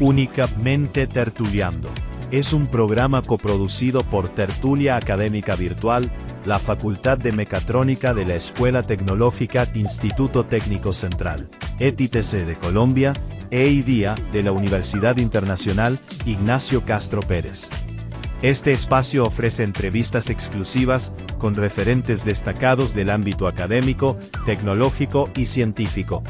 Únicamente Tertuliando. Es un programa coproducido por Tertulia Académica Virtual, la Facultad de Mecatrónica de la Escuela Tecnológica Instituto Técnico Central, ETITC de Colombia, e IDIA de la Universidad Internacional Ignacio Castro Pérez. Este espacio ofrece entrevistas exclusivas con referentes destacados del ámbito académico, tecnológico y científico,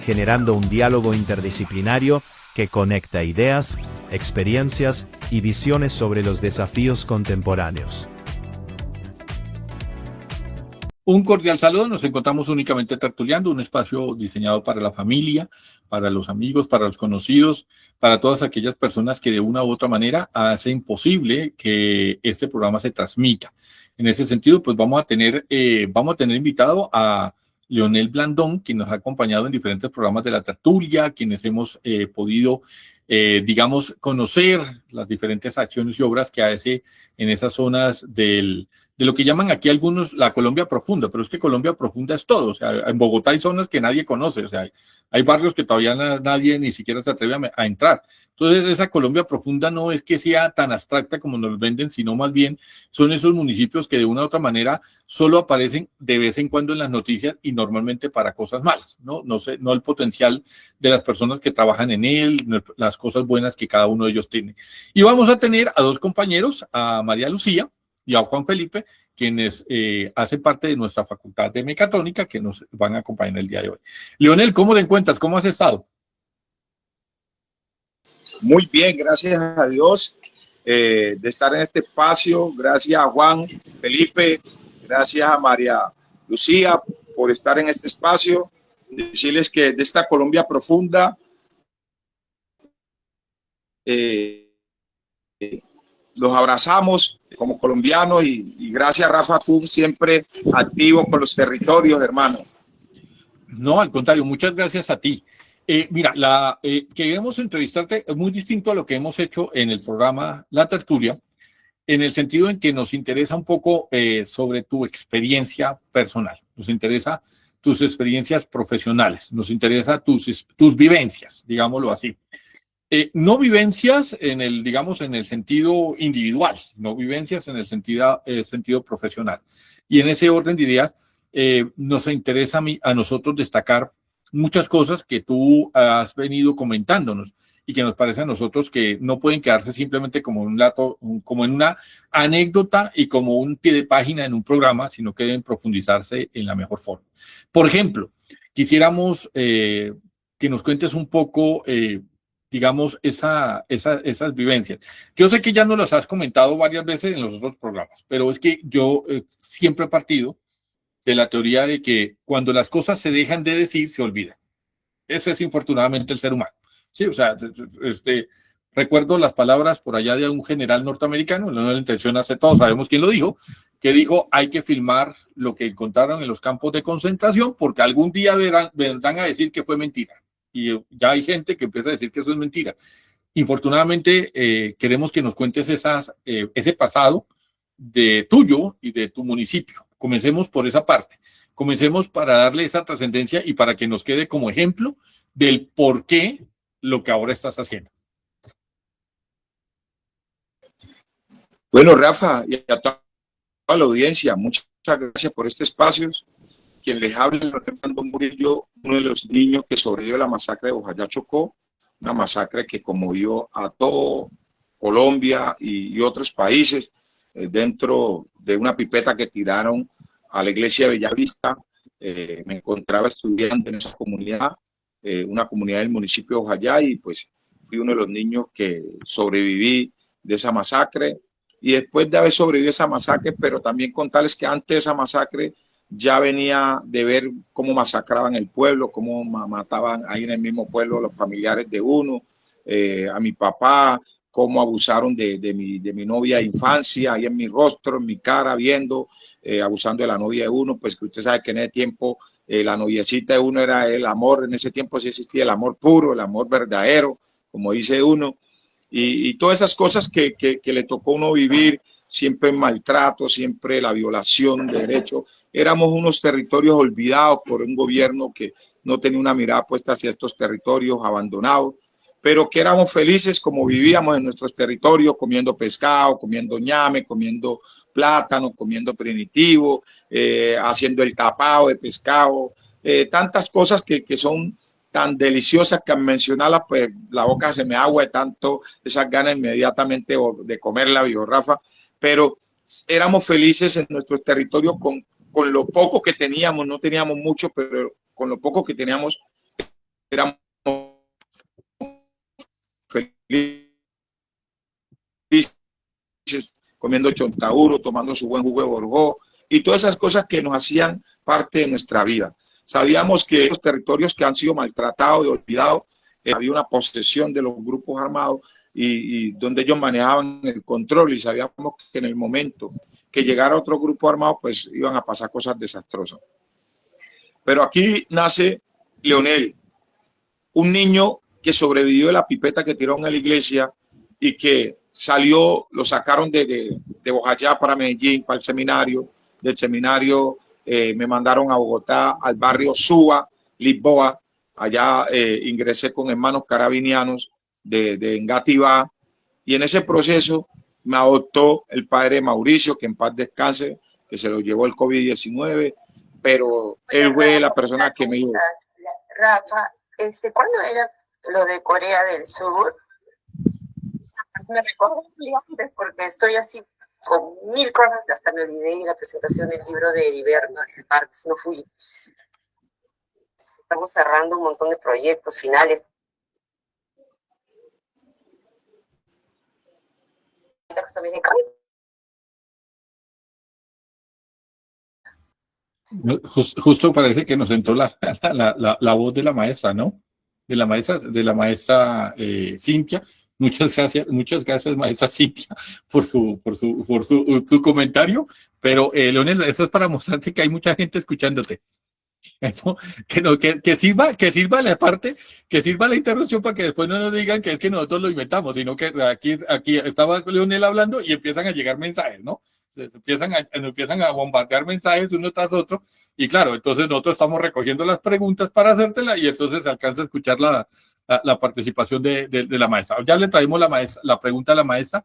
generando un diálogo interdisciplinario que conecta ideas, experiencias y visiones sobre los desafíos contemporáneos. Un cordial saludo, nos encontramos únicamente tertuliando, un espacio diseñado para la familia, para los amigos, para los conocidos, para todas aquellas personas que de una u otra manera hacen posible que este programa se transmita. En ese sentido, pues vamos a tener invitado a Leonel Blandón, quien nos ha acompañado en diferentes programas de la tertulia, quienes hemos podido, digamos, conocer las diferentes acciones y obras que hace en esas zonas de lo que llaman aquí algunos la Colombia profunda, pero es que Colombia profunda es todo. O sea, en Bogotá hay zonas que nadie conoce, o sea, hay barrios que todavía nadie ni siquiera se atreve a entrar. Entonces, esa Colombia profunda no es que sea tan abstracta como nos venden, sino más bien son esos municipios que de una u otra manera solo aparecen de vez en cuando en las noticias y normalmente para cosas malas, ¿no? No sé, no el potencial de las personas que trabajan en él, las cosas buenas que cada uno de ellos tiene. Y vamos a tener a dos compañeros, a María Lucía y a Juan Felipe, quienes hacen parte de nuestra facultad de mecatrónica, que nos van a acompañar el día de hoy. Leonel, ¿cómo te encuentras? ¿Cómo has estado? Muy bien, gracias a Dios de estar en este espacio. Gracias a Juan Felipe, gracias a María Lucía por estar en este espacio. Decirles que de esta Colombia profunda los abrazamos como colombianos y gracias, Rafa, tú siempre activo con los territorios, hermano. No, al contrario, muchas gracias a ti. Mira, queremos entrevistarte, es muy distinto a lo que hemos hecho en el programa La Tertulia, en el sentido en que nos interesa un poco sobre tu experiencia personal, nos interesa tus experiencias profesionales, nos interesa tus vivencias, digámoslo así. No vivencias en el, digamos, en el sentido individual, no vivencias en el sentido profesional. Y en ese orden de ideas, nos interesa a nosotros destacar muchas cosas que tú has venido comentándonos y que nos parece a nosotros que no pueden quedarse simplemente como como en una anécdota y como un pie de página en un programa, sino que deben profundizarse en la mejor forma. Por ejemplo, quisiéramos que nos cuentes un poco digamos, esas vivencias. Yo sé que ya nos las has comentado varias veces en los otros programas, pero es que yo siempre he partido de la teoría de que cuando las cosas se dejan de decir, se olvidan. Ese es infortunadamente el ser humano. Sí, o sea, recuerdo las palabras por allá de un general norteamericano, no la intención hace todos, sabemos quién lo dijo, que dijo, hay que filmar lo que encontraron en los campos de concentración porque algún día vendrán a decir que fue mentira. Y ya hay gente que empieza a decir que eso es mentira. Infortunadamente, queremos que nos cuentes ese pasado de tuyo y de tu municipio. Comencemos por esa parte. Comencemos para darle esa trascendencia y para que nos quede como ejemplo del por qué lo que ahora estás haciendo. Bueno, Rafa, y a toda la audiencia, muchas gracias por este espacio. Quien les habla es Fernando Murillo, uno de los niños que sobrevivió a la masacre de Bojayá Chocó, una masacre que conmovió a todo Colombia y otros países dentro de una pipeta que tiraron a la iglesia de Bellavista. Me encontraba estudiando en esa comunidad, una comunidad del municipio de Bojayá, y pues fui uno de los niños que sobreviví de esa masacre. Y después de haber sobrevivido a esa masacre, pero también contarles que antes de esa masacre ya venía de ver cómo masacraban el pueblo, cómo mataban ahí en el mismo pueblo los familiares de uno, a mi papá, cómo abusaron de mi novia de infancia, ahí en mi rostro, en mi cara, viendo, abusando de la novia de uno, pues que usted sabe que en ese tiempo la noviecita de uno era el amor, en ese tiempo sí existía el amor puro, el amor verdadero, como dice uno, y todas esas cosas que le tocó a uno vivir, siempre el maltrato, siempre la violación de derechos. Éramos unos territorios olvidados por un gobierno que no tenía una mirada puesta hacia estos territorios abandonados. pero que éramos felices como vivíamos en nuestros territorios, comiendo pescado, comiendo ñame, comiendo plátano, comiendo primitivo, haciendo el tapado de pescado, tantas cosas que son tan deliciosas que al mencionarlas, pues la boca se me agua de tanto esas ganas inmediatamente de comer la Rafa, pero éramos felices en nuestros territorios con lo poco que teníamos, no teníamos mucho, pero con lo poco que teníamos éramos felices, comiendo chontaduro, tomando su buen jugo de borgó y todas esas cosas que nos hacían parte de nuestra vida. Sabíamos que los territorios que han sido maltratados y olvidados, había una posesión de los grupos armados y donde ellos manejaban el control, y sabíamos que en el momento que llegara otro grupo armado, pues iban a pasar cosas desastrosas. Pero aquí nace Leonel, un niño que sobrevivió de la pipeta que tiraron a la iglesia y que salió, lo sacaron de Bojayá para Medellín, para el seminario. Del seminario me mandaron a Bogotá, al barrio Suba, Lisboa. Allá ingresé con hermanos carabinianos de Engativá, y en ese proceso me adoptó el padre Mauricio, que en paz descanse, que se lo llevó el COVID-19, pero él fue la persona que me dijo. Rafa, ¿cuándo era lo de Corea del Sur? Me recuerdo porque estoy así con mil cosas, hasta me olvidé de la presentación del libro de Heriberto, el martes no fui. Estamos cerrando un montón de proyectos finales. Justo parece que nos entró la voz de la maestra, ¿no? De la maestra Cintia. Muchas gracias, maestra Cintia, por su comentario. Pero, Leonel, eso es para mostrarte que hay mucha gente escuchándote. Eso, que sirva la parte, que sirva la interrupción para que después no nos digan que es que nosotros lo inventamos, sino que aquí estaba Leonel hablando y empiezan a llegar mensajes, ¿no? Empiezan a bombardear mensajes uno tras otro, y claro, entonces nosotros estamos recogiendo las preguntas para hacértela, y entonces se alcanza a escuchar la participación de la maestra. Ya le traemos la pregunta a la maestra.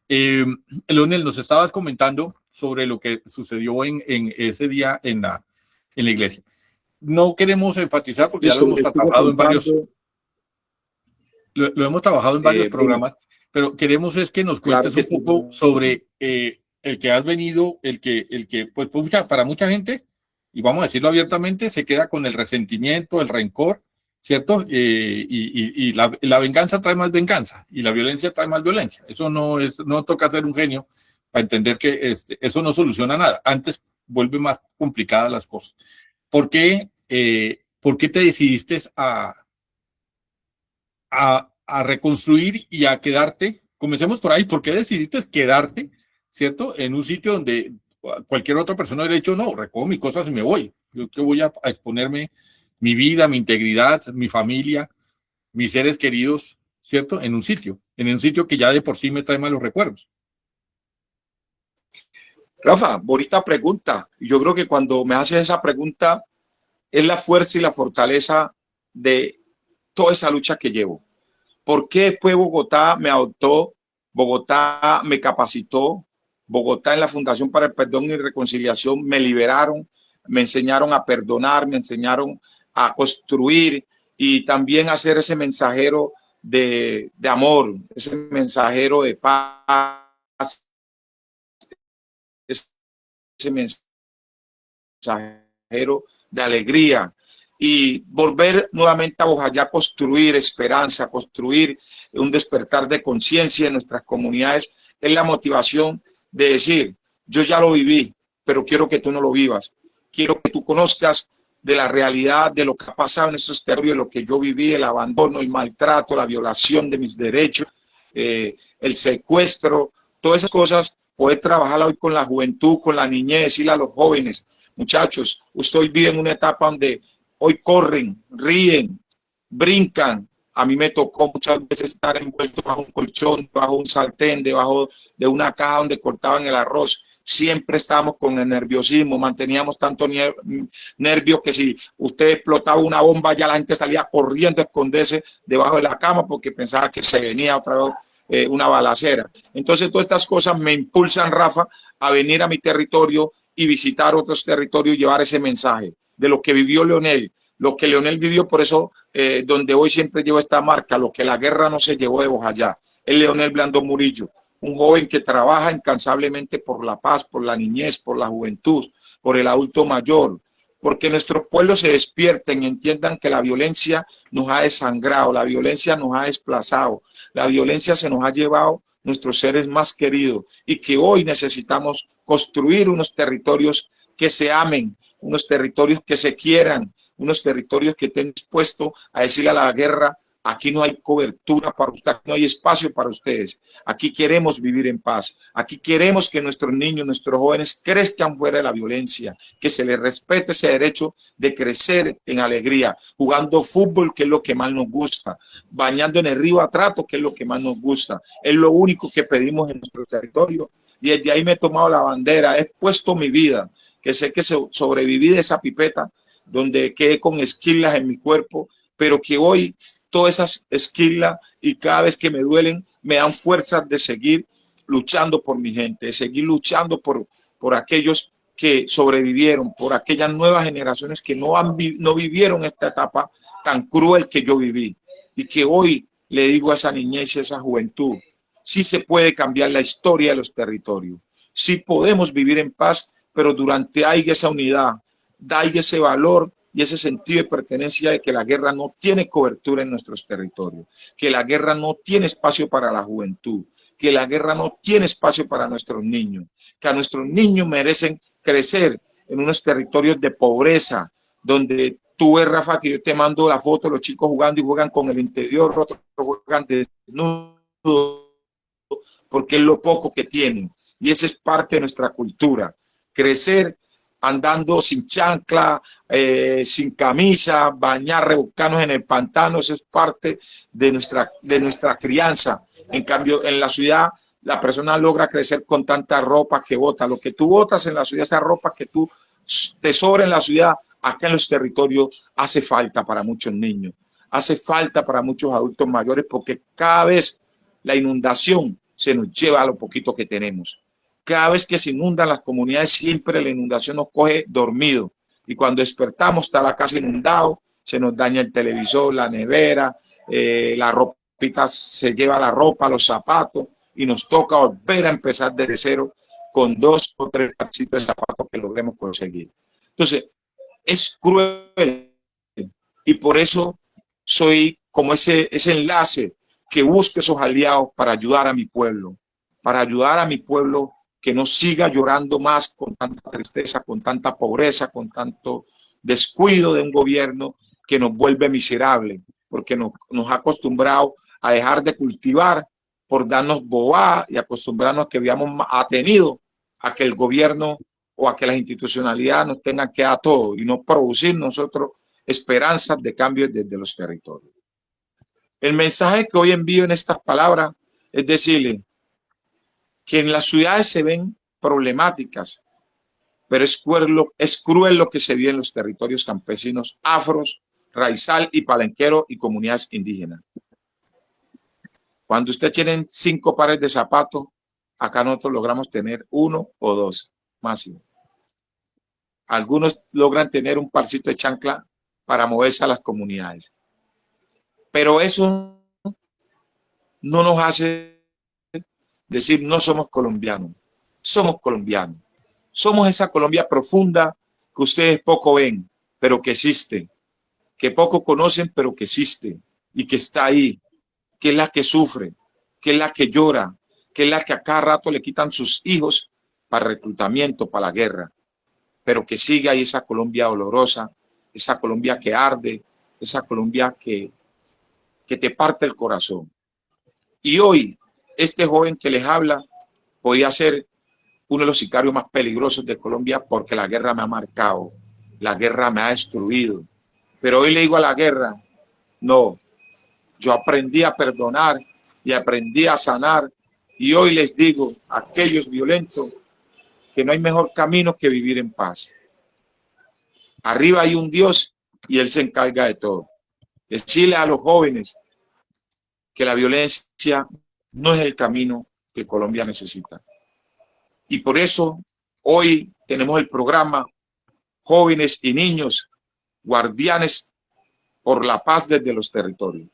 Leonel, nos estabas comentando sobre lo que sucedió en ese día en la iglesia. No queremos enfatizar porque ya lo hemos trabajado en varios, lo hemos trabajado en varios programas, pero queremos es que nos cuentes un poco sobre el que has venido, el que pues para mucha gente, y vamos a decirlo abiertamente, se queda con el resentimiento, el rencor, ¿cierto? Y la venganza trae más venganza, y la violencia trae más violencia. Eso no toca ser un genio para entender que eso no soluciona nada. Antes vuelve más complicadas las cosas. ¿Por qué te decidiste a reconstruir y a quedarte? Comencemos por ahí. ¿Por qué decidiste quedarte, cierto, en un sitio donde cualquier otra persona hubiera dicho, no, recojo mis cosas y me voy? Yo que voy a exponerme mi vida, mi integridad, mi familia, mis seres queridos, ¿cierto? En un sitio que ya de por sí me trae malos recuerdos. Rafa, bonita pregunta. Yo creo que cuando me haces esa pregunta es la fuerza y la fortaleza de toda esa lucha que llevo. ¿Por qué después Bogotá me adoptó? Bogotá me capacitó. Bogotá en la Fundación para el Perdón y Reconciliación me liberaron, me enseñaron a perdonar, me enseñaron a construir y también a ser ese mensajero de amor, ese mensajero de paz, ese mensajero de alegría, y volver nuevamente a Bojayá, construir esperanza, construir un despertar de conciencia en nuestras comunidades. Es la motivación de decir, yo ya lo viví, pero quiero que tú no lo vivas. Quiero que tú conozcas de la realidad de lo que ha pasado en estos territorios, lo que yo viví, el abandono, el maltrato, la violación de mis derechos, el secuestro, todas esas cosas. Poder trabajar hoy con la juventud, con la niñez, decirle a los jóvenes, muchachos, usted hoy vive en una etapa donde hoy corren, ríen, brincan. A mí me tocó muchas veces estar envuelto bajo un colchón, bajo un sartén, debajo de una caja donde cortaban el arroz. siempre estábamos con el nerviosismo, manteníamos tanto nervio que si usted explotaba una bomba ya la gente salía corriendo a esconderse debajo de la cama porque pensaba que se venía otra vez una balacera. Entonces todas estas cosas me impulsan, Rafa, a venir a mi territorio y visitar otros territorios y llevar ese mensaje de lo que vivió Leonel, lo que Leonel vivió, por eso donde hoy siempre llevo esta marca, lo que la guerra no se llevó de Bojayá, el Leonel Blandón Murillo, un joven que trabaja incansablemente por la paz, por la niñez, por la juventud, por el adulto mayor, porque nuestros pueblos se despierten y entiendan que la violencia nos ha desangrado, la violencia nos ha desplazado, la violencia se nos ha llevado nuestros seres más queridos y que hoy necesitamos construir unos territorios que se amen, unos territorios que se quieran, unos territorios que estén dispuestos a decirle a la guerra: aquí no hay cobertura para usted, aquí no hay espacio para ustedes. Aquí queremos vivir en paz. Aquí queremos que nuestros niños, nuestros jóvenes crezcan fuera de la violencia, que se les respete ese derecho de crecer en alegría, jugando fútbol, que es lo que más nos gusta, bañando en el río Atrato, que es lo que más nos gusta. Es lo único que pedimos en nuestro territorio. Y desde ahí me he tomado la bandera, he puesto mi vida, que sé que sobreviví de esa pipeta, donde quedé con esquilas en mi cuerpo, pero que hoy todas esas esquilas y cada vez que me duelen me dan fuerzas de seguir luchando por mi gente, de seguir luchando por aquellos que sobrevivieron, por aquellas nuevas generaciones que no vivieron esta etapa tan cruel que yo viví. Y que hoy le digo a esa niñez y a esa juventud: sí se puede cambiar la historia de los territorios, sí podemos vivir en paz, pero durante haya esa unidad, haya ese valor y ese sentido de pertenencia de que la guerra no tiene cobertura en nuestros territorios, que la guerra no tiene espacio para la juventud, que la guerra no tiene espacio para nuestros niños, que a nuestros niños merecen crecer en unos territorios de pobreza, donde tú ves, Rafa, que yo te mando la foto de los chicos jugando y juegan con el interior, otros juegan desnudos, porque es lo poco que tienen. Y esa es parte de nuestra cultura, crecer andando sin chancla, sin camisa, bañar, revolcarnos en el pantano, eso es parte de nuestra crianza. En cambio, en la ciudad, la persona logra crecer con tanta ropa que bota. Lo que tú botas en la ciudad, esa ropa que tú te sobra en la ciudad, acá en los territorios hace falta para muchos niños, hace falta para muchos adultos mayores, porque cada vez la inundación se nos lleva a lo poquito que tenemos. Cada vez que se inundan las comunidades, siempre la inundación nos coge dormido. Y cuando despertamos está la casa inundado, se nos daña el televisor, la nevera, la ropita se lleva la ropa, los zapatos, y nos toca volver a empezar desde cero con 2 o 3 parcitos de zapatos que logremos conseguir. Entonces, es cruel. Y por eso soy como ese enlace que busca esos aliados para ayudar a mi pueblo, que no siga llorando más con tanta tristeza, con tanta pobreza, con tanto descuido de un gobierno que nos vuelve miserables, porque nos ha acostumbrado a dejar de cultivar por darnos bobada y acostumbrarnos a que habíamos tenido a que el gobierno o a que las institucionalidades nos tengan que dar todo y no producir nosotros esperanzas de cambio desde los territorios. El mensaje que hoy envío en estas palabras es decirle que en las ciudades se ven problemáticas, pero es cruel lo que se vive en los territorios campesinos, afros, raizal y palenquero y comunidades indígenas. Cuando usted tiene 5 pares de zapatos, acá nosotros logramos tener 1 o 2 máximo. Algunos logran tener un parcito de chancla para moverse a las comunidades. Pero eso no nos hace decir no somos colombianos. Somos colombianos. Somos esa Colombia profunda que ustedes poco ven, pero que existe. Que poco conocen, pero que existe. Y que está ahí. Que es la que sufre. Que es la que llora. Que es la que a cada rato le quitan sus hijos para reclutamiento, para la guerra. Pero que sigue ahí esa Colombia dolorosa. Esa Colombia que arde. Esa Colombia que te parte el corazón. Y hoy, este joven que les habla podía ser uno de los sicarios más peligrosos de Colombia porque la guerra me ha marcado, la guerra me ha destruido. Pero hoy le digo a la guerra, no, yo aprendí a perdonar y aprendí a sanar. Y hoy les digo a aquellos violentos que no hay mejor camino que vivir en paz. Arriba hay un Dios y Él se encarga de todo. Decirle a los jóvenes que la violencia no es el camino que Colombia necesita. Y por eso hoy tenemos el programa Jóvenes y Niños, Guardianes por la Paz desde los Territorios.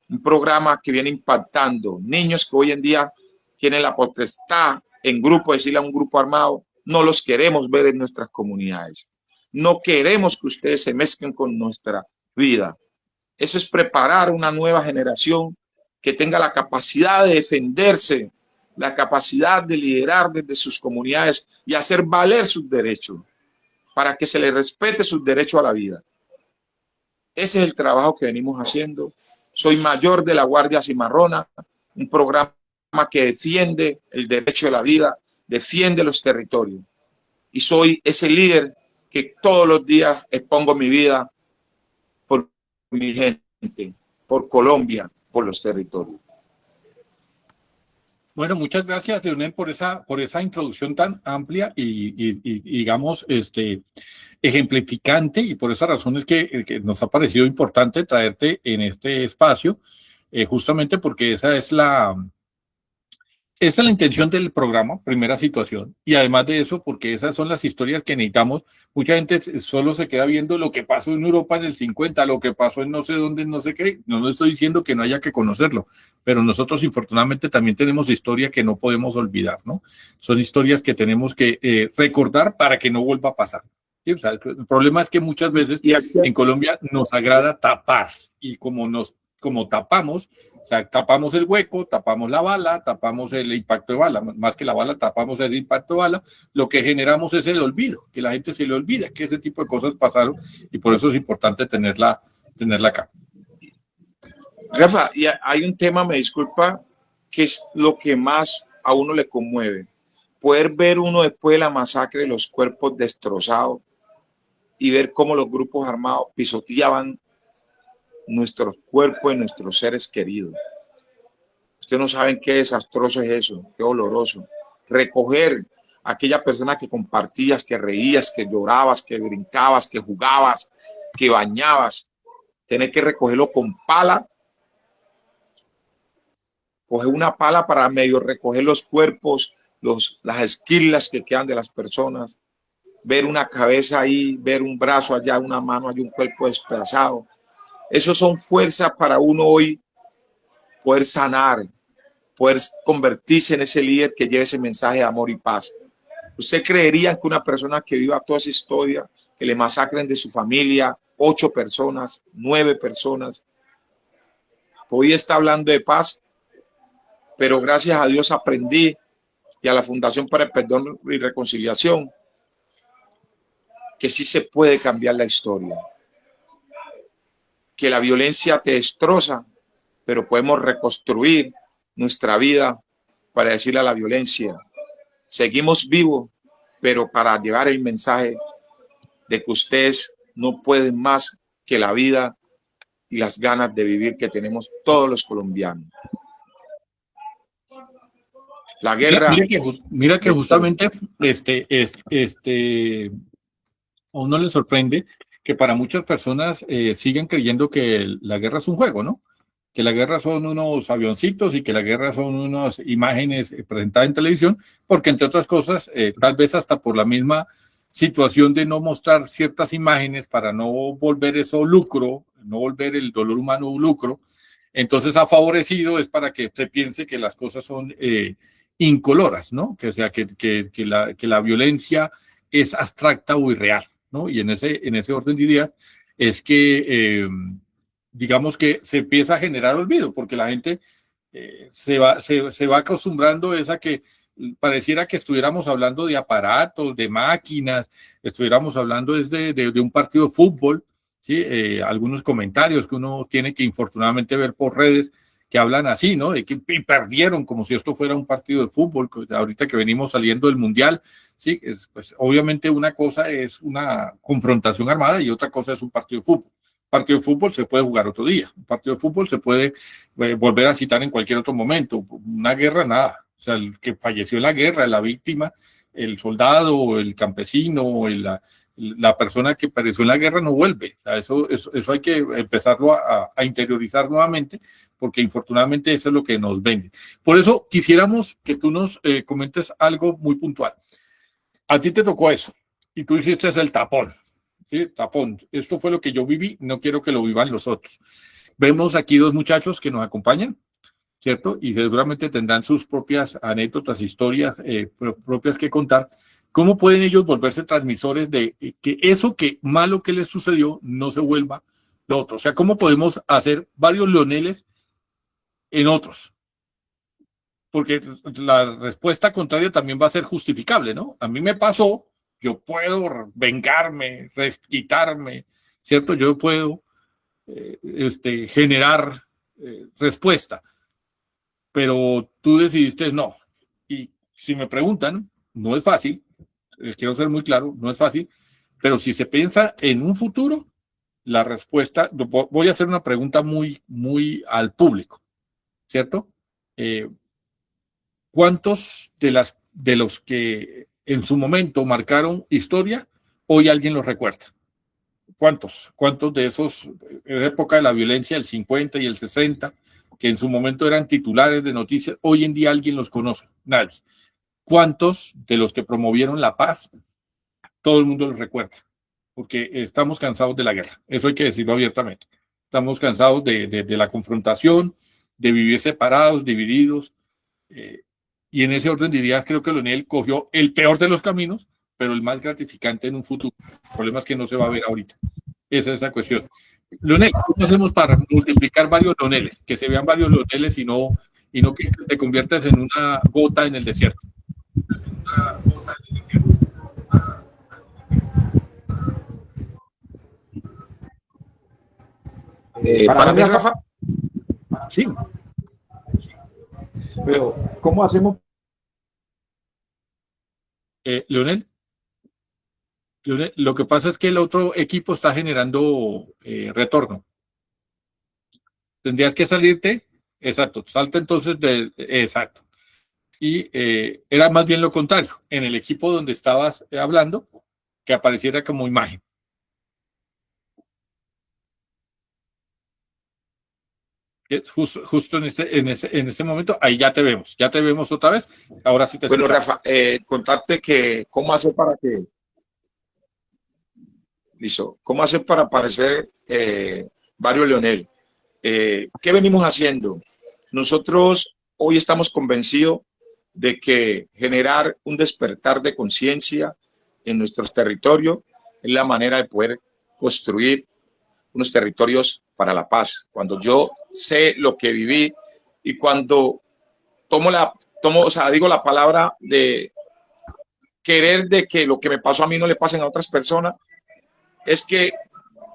Un programa que viene impactando niños que hoy en día tienen la potestad en grupo, decirle a un grupo armado, no los queremos ver en nuestras comunidades. No queremos que ustedes se mezclen con nuestra vida. Eso es preparar una nueva generación que tenga la capacidad de defenderse, la capacidad de liderar desde sus comunidades y hacer valer sus derechos, para que se les respete sus derechos a la vida. Ese es el trabajo que venimos haciendo. Soy mayor de la Guardia Cimarrona, un programa que defiende el derecho de la vida, defiende los territorios. Y soy ese líder que todos los días expongo mi vida por mi gente, por Colombia, por los territorios. Bueno, muchas gracias, Leonel, por esa introducción tan amplia y digamos, ejemplificante, y por esa razón es que nos ha parecido importante traerte en este espacio, justamente porque esa es la intención del programa, primera situación, y además de eso, porque esas son las historias que necesitamos. Mucha gente solo se queda viendo lo que pasó en Europa en el 50, lo que pasó en no sé dónde, en no sé qué. No estoy diciendo que no haya que conocerlo, pero nosotros infortunadamente también tenemos historia que no podemos olvidar, ¿no? Son historias que tenemos que recordar para que no vuelva a pasar. ¿Sí? O sea, el problema es que muchas veces en Colombia nos agrada tapar, y como tapamos, o sea, tapamos el hueco, tapamos la bala, tapamos el impacto de bala, más que la bala, tapamos el impacto de bala, lo que generamos es el olvido, que la gente se le olvida que ese tipo de cosas pasaron, y por eso es importante tenerla acá. Rafa, y hay un tema, me disculpa, que es lo que más a uno le conmueve. Poder ver uno después de la masacre, los cuerpos destrozados, y ver cómo los grupos armados pisoteaban nuestros cuerpos y nuestros seres queridos. Ustedes no saben qué desastroso es eso, qué doloroso. Recoger a aquella persona que compartías, que reías, que llorabas, que brincabas, que jugabas, que bañabas, tener que recogerlo con pala, coger una pala para medio recoger los cuerpos, las esquirlas que quedan de las personas, ver una cabeza ahí, ver un brazo allá, una mano allá, un cuerpo despedazado. Esos son fuerzas para uno hoy poder sanar, poder convertirse en ese líder que lleve ese mensaje de amor y paz. ¿Usted creería que una persona que viva toda esa historia, que le masacren de su familia, 8 personas, 9 personas, hoy está hablando de paz? Pero gracias a Dios aprendí, y a la Fundación para el Perdón y Reconciliación, que sí se puede cambiar la historia. Que la violencia te destroza, pero podemos reconstruir nuestra vida para decirle a la violencia, seguimos vivos, pero para llevar el mensaje de que ustedes no pueden más que la vida y las ganas de vivir que tenemos todos los colombianos. La guerra... Mira que justamente a uno le sorprende que para muchas personas sigan creyendo que la guerra es un juego, ¿no? Que la guerra son unos avioncitos y que la guerra son unas imágenes presentadas en televisión, porque entre otras cosas, tal vez hasta por la misma situación de no mostrar ciertas imágenes para no volver eso lucro, no volver el dolor humano lucro, entonces ha favorecido, es para que usted piense que las cosas son incoloras, ¿no? Que, o sea, que la violencia es abstracta o irreal, ¿no? Y en ese orden de ideas es que, digamos que se empieza a generar olvido, porque la gente se va acostumbrando a que pareciera que estuviéramos hablando de aparatos, de máquinas, estuviéramos hablando de un partido de fútbol, ¿sí? Algunos comentarios que uno tiene que infortunadamente ver por redes que hablan así, ¿no? De que perdieron como si esto fuera un partido de fútbol, ahorita que venimos saliendo del Mundial, ¿sí? Pues obviamente una cosa es una confrontación armada y otra cosa es un partido de fútbol. Un partido de fútbol se puede jugar otro día, un partido de fútbol se puede volver a citar en cualquier otro momento, una guerra nada, o sea, el que falleció en la guerra, la víctima, el soldado, el campesino, la persona que pereció en la guerra no vuelve. O sea, eso hay que empezarlo a interiorizar nuevamente, porque infortunadamente eso es lo que nos vende. Por eso quisiéramos que tú nos comentes algo muy puntual. A ti te tocó eso y tú hiciste el tapón. ¿Sí? Tapón. Esto fue lo que yo viví, no quiero que lo vivan los otros. Vemos aquí dos muchachos que nos acompañan, ¿cierto? Y seguramente tendrán sus propias anécdotas, historias propias que contar. ¿Cómo pueden ellos volverse transmisores de que eso que malo que les sucedió no se vuelva lo otro? O sea, ¿cómo podemos hacer varios Leoneles en otros? Porque la respuesta contraria también va a ser justificable, ¿no? A mí me pasó, yo puedo vengarme, quitarme, ¿cierto? Yo puedo generar respuesta, pero tú decidiste no. Y si me preguntan, no es fácil, quiero ser muy claro, no es fácil, pero si se piensa en un futuro, la respuesta, voy a hacer una pregunta muy, muy al público, ¿cierto? ¿Cuántos de los que en su momento marcaron historia, hoy alguien los recuerda? ¿Cuántos? ¿Cuántos de esos, en la época de la violencia, el 50 y el 60, que en su momento eran titulares de noticias, hoy en día alguien los conoce? Nadie. ¿Cuántos de los que promovieron la paz, todo el mundo los recuerda? Porque estamos cansados de la guerra, eso hay que decirlo abiertamente. Estamos cansados de la confrontación, de vivir separados, divididos, y en ese orden diría, creo que Leonel cogió el peor de los caminos, pero el más gratificante en un futuro. El problema es que no se va a ver ahorita. Esa es la cuestión. Leonel, ¿cómo hacemos para multiplicar varios Leoneles? Que se vean varios Leoneles y no que te conviertas en una gota en el desierto. Para mí, Rafa. Sí. Pero, ¿cómo hacemos? Leonel, lo que pasa es que el otro equipo está generando retorno. Tendrías que salirte, exacto, salta entonces exacto. Y era más bien lo contrario, en el equipo donde estabas hablando, que apareciera como imagen. Justo en ese momento, ahí ya te vemos otra vez. Ahora sí te Bueno, Rafa, contarte que cómo hacer para que, listo, cómo hacer para aparecer varios Leonel. ¿Qué venimos haciendo? Nosotros hoy estamos convencidos de que generar un despertar de conciencia en nuestros territorios es la manera de poder construir unos territorios para la paz. Cuando yo sé lo que viví y cuando digo la palabra de querer de que lo que me pasó a mí no le pasen a otras personas, es que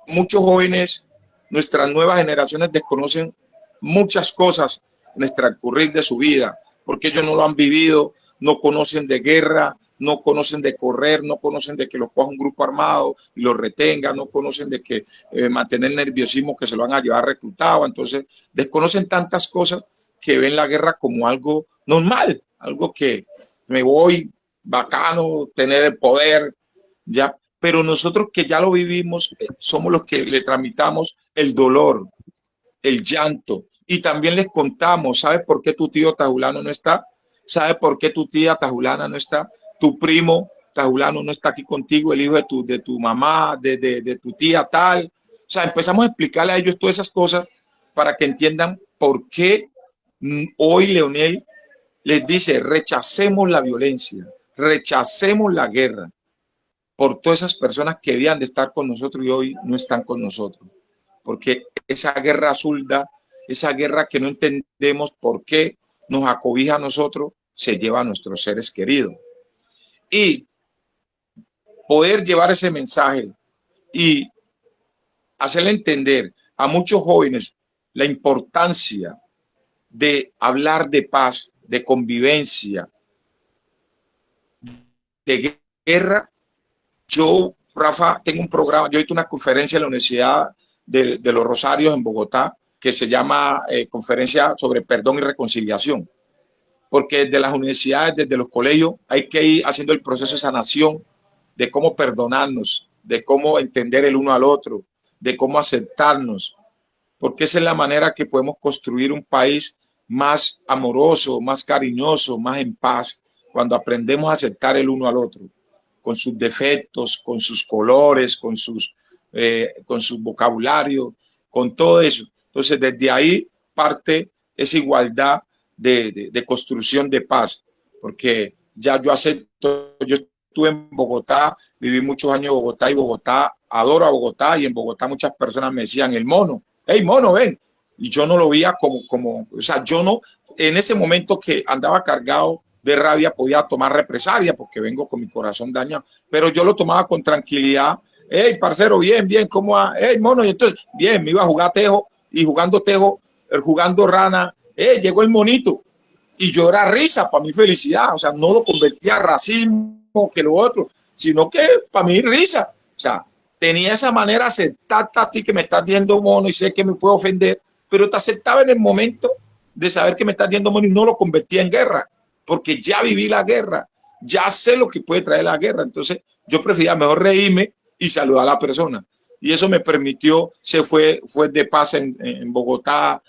muchos jóvenes, nuestras nuevas generaciones desconocen muchas cosas en el transcurrir de su vida, porque ellos no lo han vivido, no conocen de guerra, no conocen de correr, no conocen de que lo coja un grupo armado y lo retenga, no conocen de que mantener el nerviosismo que se lo van a llevar reclutado. Entonces, desconocen tantas cosas que ven la guerra como algo normal, algo que me voy, bacano, tener el poder, ya. Pero nosotros que ya lo vivimos, somos los que le tramitamos el dolor, el llanto, y también les contamos, ¿sabes por qué tu tío Tajulano no está? ¿Sabes por qué tu tía Tajulana no está? Tu primo Tajulano no está aquí contigo, el hijo de tu mamá, de tu tía tal. O sea, empezamos a explicarle a ellos todas esas cosas para que entiendan por qué hoy Leonel les dice, rechacemos la violencia, rechacemos la guerra, por todas esas personas que debían de estar con nosotros y hoy no están con nosotros. Porque esa guerra azulda, esa guerra que no entendemos por qué nos acobija a nosotros, se lleva a nuestros seres queridos. Y poder llevar ese mensaje y hacerle entender a muchos jóvenes la importancia de hablar de paz, de convivencia, de guerra. Yo, Rafa, tengo un programa, yo he hecho una conferencia en la Universidad de los Rosarios en Bogotá, que se llama Conferencia sobre Perdón y Reconciliación. porque desde las universidades, desde los colegios, hay que ir haciendo el proceso de sanación, de cómo perdonarnos, de cómo entender el uno al otro, de cómo aceptarnos, porque esa es la manera que podemos construir un país más amoroso, más cariñoso, más en paz, cuando aprendemos a aceptar el uno al otro, con sus defectos, con sus colores, con su vocabulario, con todo eso. Entonces, desde ahí parte esa igualdad de construcción de paz, porque ya yo acepto, yo estuve en Bogotá, viví muchos años en Bogotá, y Bogotá, adoro a Bogotá, y en Bogotá muchas personas me decían, el mono, hey mono, ven, y yo no lo veía o sea, yo no, en ese momento que andaba cargado de rabia podía tomar represalia, porque vengo con mi corazón dañado, pero yo lo tomaba con tranquilidad. Hey, parcero, bien, bien, ¿cómo va? Hey, mono, y entonces, bien, me iba a jugar tejo, y jugando tejo, jugando rana, llegó el monito, y yo era risa, para mi felicidad, o sea, no lo convertía a racismo, que lo otro, sino que para mí risa, o sea, tenía esa manera de aceptarte a ti que me estás diciendo mono y sé que me puedo ofender, pero te aceptaba en el momento de saber que me estás diciendo mono y no lo convertía en guerra, porque ya viví la guerra, ya sé lo que puede traer la guerra, entonces yo prefería mejor reírme y saludar a la persona. Y eso me permitió, fue de paz en Bogotá,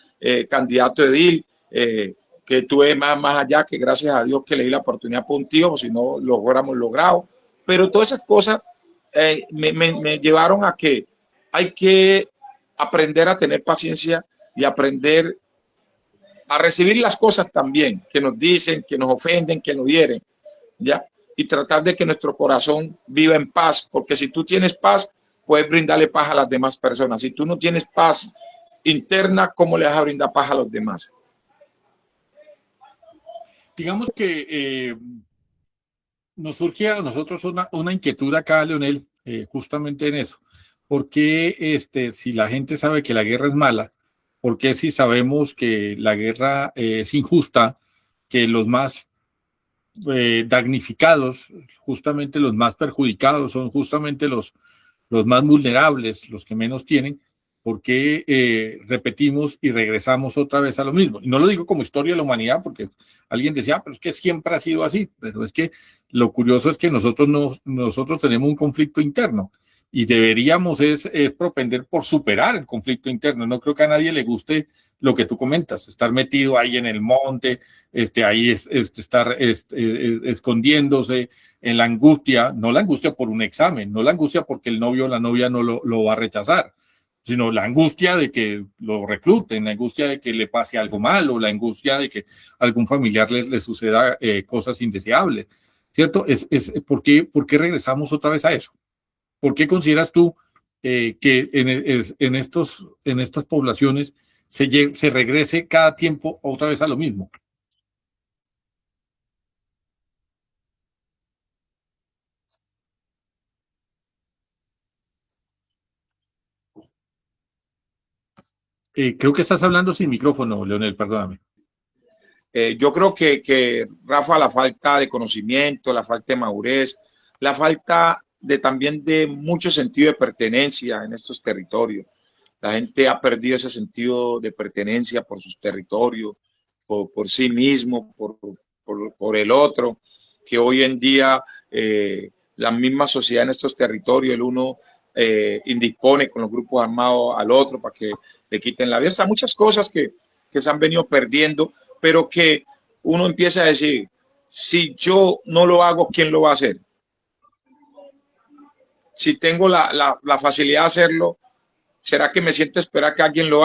candidato edil, que tuve más allá, que gracias a Dios que le di la oportunidad por un tío, si no lo hubiéramos logrado. Pero todas esas cosas me llevaron a que hay que aprender a tener paciencia y aprender a recibir las cosas también, que nos dicen, que nos ofenden, que nos hieren, ¿ya? Y tratar de que nuestro corazón viva en paz, porque si tú tienes paz, puedes brindarle paz a las demás personas. Si tú no tienes paz interna, ¿cómo le vas a brindar paz a los demás? Digamos que nos surge a nosotros una inquietud acá, Leonel, justamente en eso. ¿Por qué si la gente sabe que la guerra es mala, por qué si sabemos que la guerra es injusta, que los más damnificados, justamente los más perjudicados, son justamente los más vulnerables, los que menos tienen, ¿por qué repetimos y regresamos otra vez a lo mismo? Y no lo digo como historia de la humanidad, porque alguien decía, pero es que siempre ha sido así, pero es que lo curioso es que nosotros tenemos un conflicto interno y deberíamos propender por superar el conflicto interno. No creo que a nadie le guste lo que tú comentas, estar metido ahí en el monte, ahí estar escondiéndose en la angustia, no la angustia por un examen, no la angustia porque el novio o la novia no lo va a rechazar, sino la angustia de que lo recluten, la angustia de que le pase algo malo, la angustia de que a algún familiar le suceda cosas indeseables, ¿cierto? ¿Por qué regresamos otra vez a eso? ¿Por qué consideras tú que en estas poblaciones se regrese cada tiempo otra vez a lo mismo? Creo que estás hablando sin micrófono, Leonel, perdóname. Yo creo que, Rafa, la falta de conocimiento, la falta de madurez, la falta también de mucho sentido de pertenencia en estos territorios. La gente ha perdido ese sentido de pertenencia por sus territorios, por sí mismo, por el otro, que hoy en día la misma sociedad en estos territorios, el uno indispone con los grupos armados al otro para que le quiten la vida. O sea, muchas cosas que se han venido perdiendo, pero que uno empieza a decir, si yo no lo hago, ¿quién lo va a hacer? Si tengo la facilidad de hacerlo, ¿será que me siento a esperar que alguien lo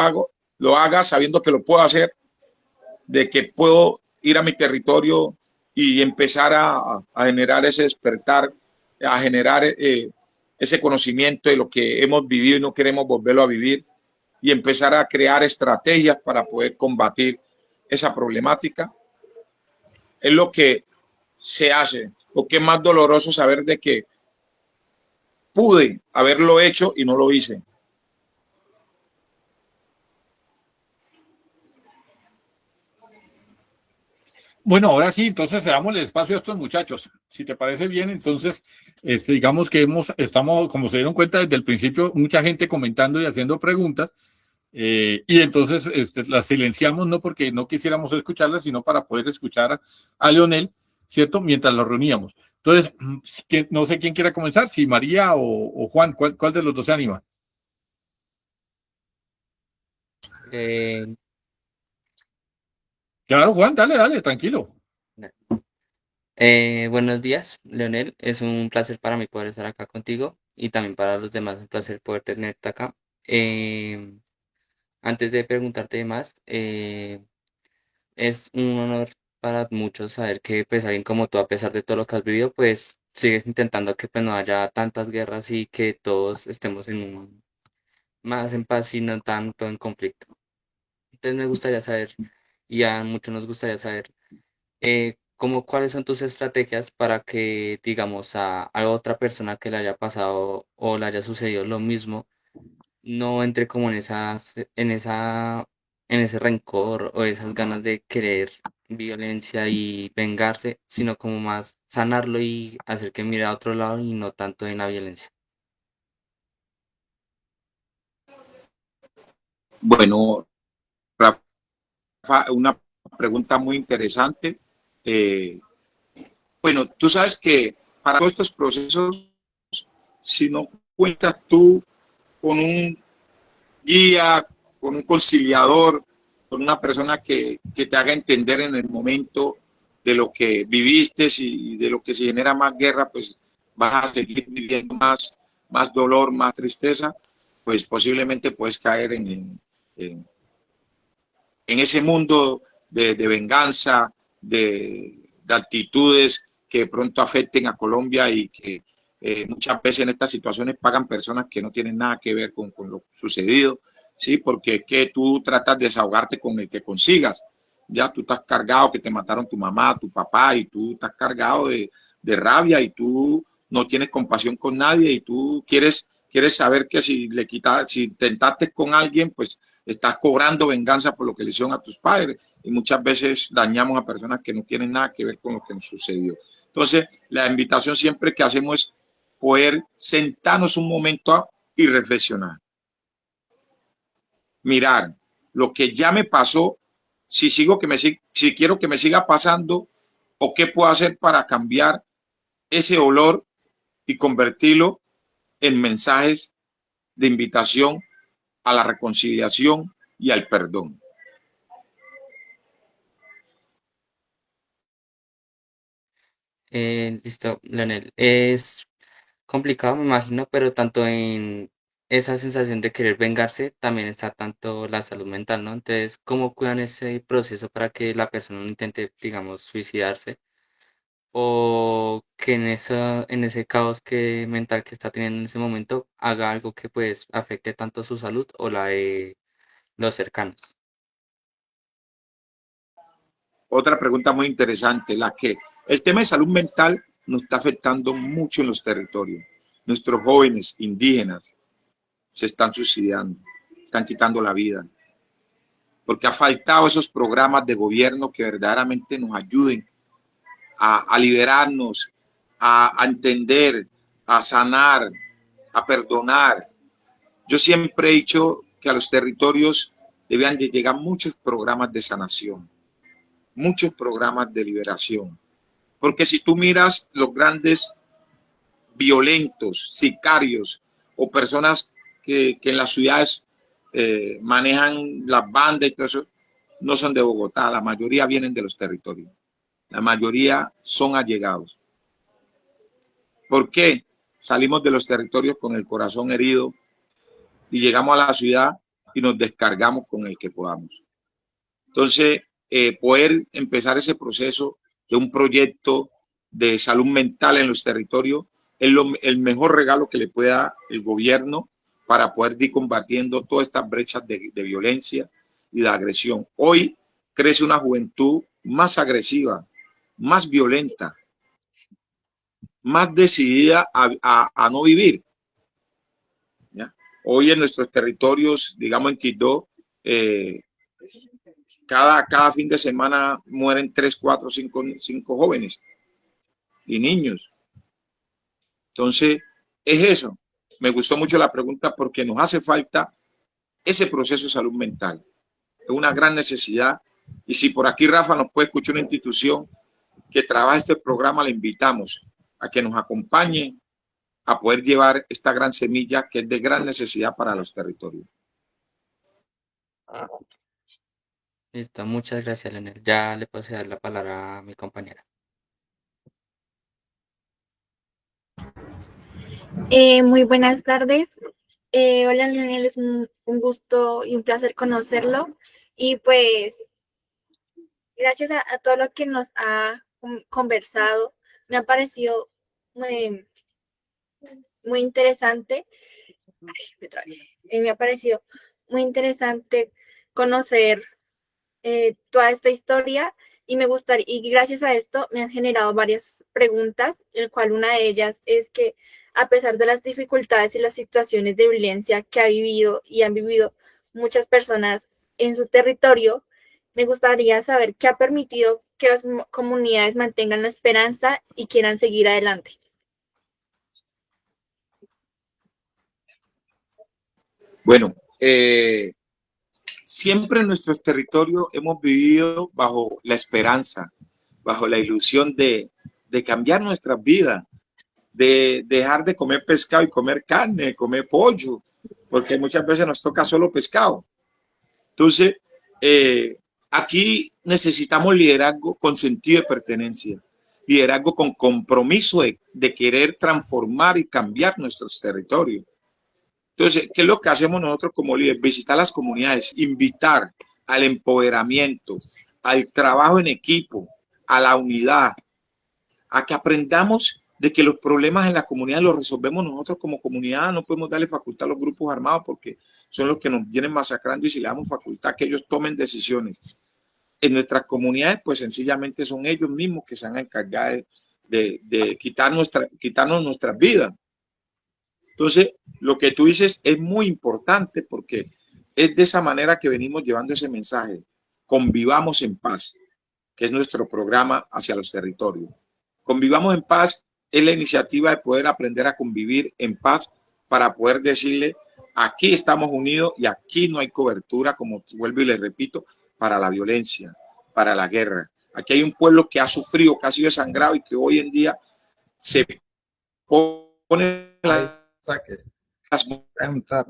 haga sabiendo que lo puedo hacer? De que puedo ir a mi territorio y empezar a generar ese despertar, a generar ese conocimiento de lo que hemos vivido y no queremos volverlo a vivir, y empezar a crear estrategias para poder combatir esa problemática. Es lo que se hace, porque es más doloroso saber de que pude haberlo hecho y no lo hice. Bueno, ahora sí, entonces le damos el espacio a estos muchachos. Si te parece bien, entonces, digamos que estamos, como se dieron cuenta desde el principio, mucha gente comentando y haciendo preguntas. Y entonces la silenciamos no porque no quisiéramos escucharla, sino para poder escuchar a Leonel, ¿cierto? Mientras lo reuníamos. Entonces, no sé quién quiera comenzar, si María o Juan, ¿cuál de los dos se anima? Eh, Claro, Juan, dale, tranquilo. Buenos días, Leonel. Es un placer para mí poder estar acá contigo y también para los demás un placer poder tenerte acá. Eh, Antes de preguntarte más, es un honor para muchos saber que pues alguien como tú, a pesar de todo lo que has vivido, pues sigues intentando que pues no haya tantas guerras y que todos estemos más en paz y no tanto en conflicto. Entonces me gustaría saber, y a muchos nos gustaría saber, cuáles son tus estrategias para que, digamos, a otra persona que le haya pasado o le haya sucedido lo mismo, no entre como en ese rencor o esas ganas de querer violencia y vengarse, sino como más sanarlo y hacer que mire a otro lado y no tanto en la violencia. Bueno, Rafa, una pregunta muy interesante. Eh, bueno, tú sabes que para todos estos procesos, si no cuentas tú con un guía, con un conciliador, con una persona que te haga entender en el momento de lo que viviste y de lo que se genera más guerra, pues vas a seguir viviendo más dolor, más tristeza, pues posiblemente puedes caer en, en ese mundo de venganza, de actitudes que de pronto afecten a Colombia y que muchas veces en estas situaciones pagan personas que no tienen nada que ver con lo sucedido, ¿sí? Porque es que tú tratas de desahogarte con el que consigas, ya tú estás cargado que te mataron tu mamá, tu papá y tú estás cargado de rabia y tú no tienes compasión con nadie y tú quieres saber que si intentaste con alguien, pues estás cobrando venganza por lo que le hicieron a tus padres y muchas veces dañamos a personas que no tienen nada que ver con lo que nos sucedió. Entonces, la invitación siempre que hacemos es poder sentarnos un momento y reflexionar. Mirar lo que ya me pasó, si quiero que me siga pasando o qué puedo hacer para cambiar ese olor y convertirlo en mensajes de invitación a la reconciliación y al perdón. Listo, Leonel. Es complicado, me imagino, pero tanto en esa sensación de querer vengarse, también está tanto la salud mental, ¿no? Entonces, ¿cómo cuidan ese proceso para que la persona no intente, digamos, suicidarse? O que en ese caos mental que está teniendo en ese momento, haga algo que pues afecte tanto su salud o la de los cercanos. Otra pregunta muy interesante, la que el tema de salud mental nos está afectando mucho en los territorios. Nuestros jóvenes indígenas se están suicidando, están quitando la vida, porque ha faltado esos programas de gobierno que verdaderamente nos ayuden a liberarnos, a entender, a sanar, a perdonar. Yo siempre he dicho que a los territorios debían de llegar muchos programas de sanación, muchos programas de liberación. Porque si tú miras los grandes violentos, sicarios o personas que en las ciudades manejan las bandas y todo eso, no son de Bogotá, la mayoría vienen de los territorios. La mayoría son allegados. ¿Por qué? Salimos de los territorios con el corazón herido y llegamos a la ciudad y nos descargamos con el que podamos. Entonces, poder empezar ese proceso de un proyecto de salud mental en los territorios es el mejor regalo que le puede dar el gobierno para poder ir combatiendo todas estas brechas de violencia y de agresión. Hoy crece una juventud más agresiva, más violenta, más decidida a no vivir, ¿ya? Hoy en nuestros territorios, digamos en Quito, cada fin de semana mueren 3, 4, 5 jóvenes y niños. Entonces, es eso. Me gustó mucho la pregunta porque nos hace falta ese proceso de salud mental. Es una gran necesidad. Y si por aquí Rafa nos puede escuchar una institución que trabaja este programa, le invitamos a que nos acompañe a poder llevar esta gran semilla que es de gran necesidad para los territorios. Listo, muchas gracias, Leonel. Ya le paso a dar la palabra a mi compañera. Muy buenas tardes. Hola, Leonel, es un gusto y un placer conocerlo. Y pues, gracias a todo lo que nos ha conversado, me ha parecido muy, muy interesante. Ay, me trabé. Me ha parecido muy interesante conocer toda esta historia y me gustaría, y gracias a esto me han generado varias preguntas, el cual una de ellas es que a pesar de las dificultades y las situaciones de violencia que ha vivido y han vivido muchas personas en su territorio, me gustaría saber qué ha permitido que las comunidades mantengan la esperanza y quieran seguir adelante. Bueno, siempre en nuestros territorios hemos vivido bajo la esperanza, bajo la ilusión de cambiar nuestras vidas, de dejar de comer pescado y comer carne, comer pollo, porque muchas veces nos toca solo pescado. Entonces, aquí necesitamos liderazgo con sentido de pertenencia, liderazgo con compromiso de querer transformar y cambiar nuestros territorios. Entonces, ¿qué es lo que hacemos nosotros como líderes? Visitar las comunidades, invitar al empoderamiento, al trabajo en equipo, a la unidad, a que aprendamos de que los problemas en la comunidad los resolvemos nosotros como comunidad. No podemos darle facultad a los grupos armados porque son los que nos vienen masacrando, y si le damos facultad que ellos tomen decisiones en nuestras comunidades, pues sencillamente son ellos mismos que se van a encargar de quitarnos nuestras vidas. Entonces, lo que tú dices es muy importante porque es de esa manera que venimos llevando ese mensaje. Convivamos en paz, que es nuestro programa hacia los territorios. Convivamos en paz es la iniciativa de poder aprender a convivir en paz para poder decirle, aquí estamos unidos y aquí no hay cobertura, como vuelvo y le repito, para la violencia, para la guerra. Aquí hay un pueblo que ha sufrido, que ha sido desangrado y que hoy en día se pone las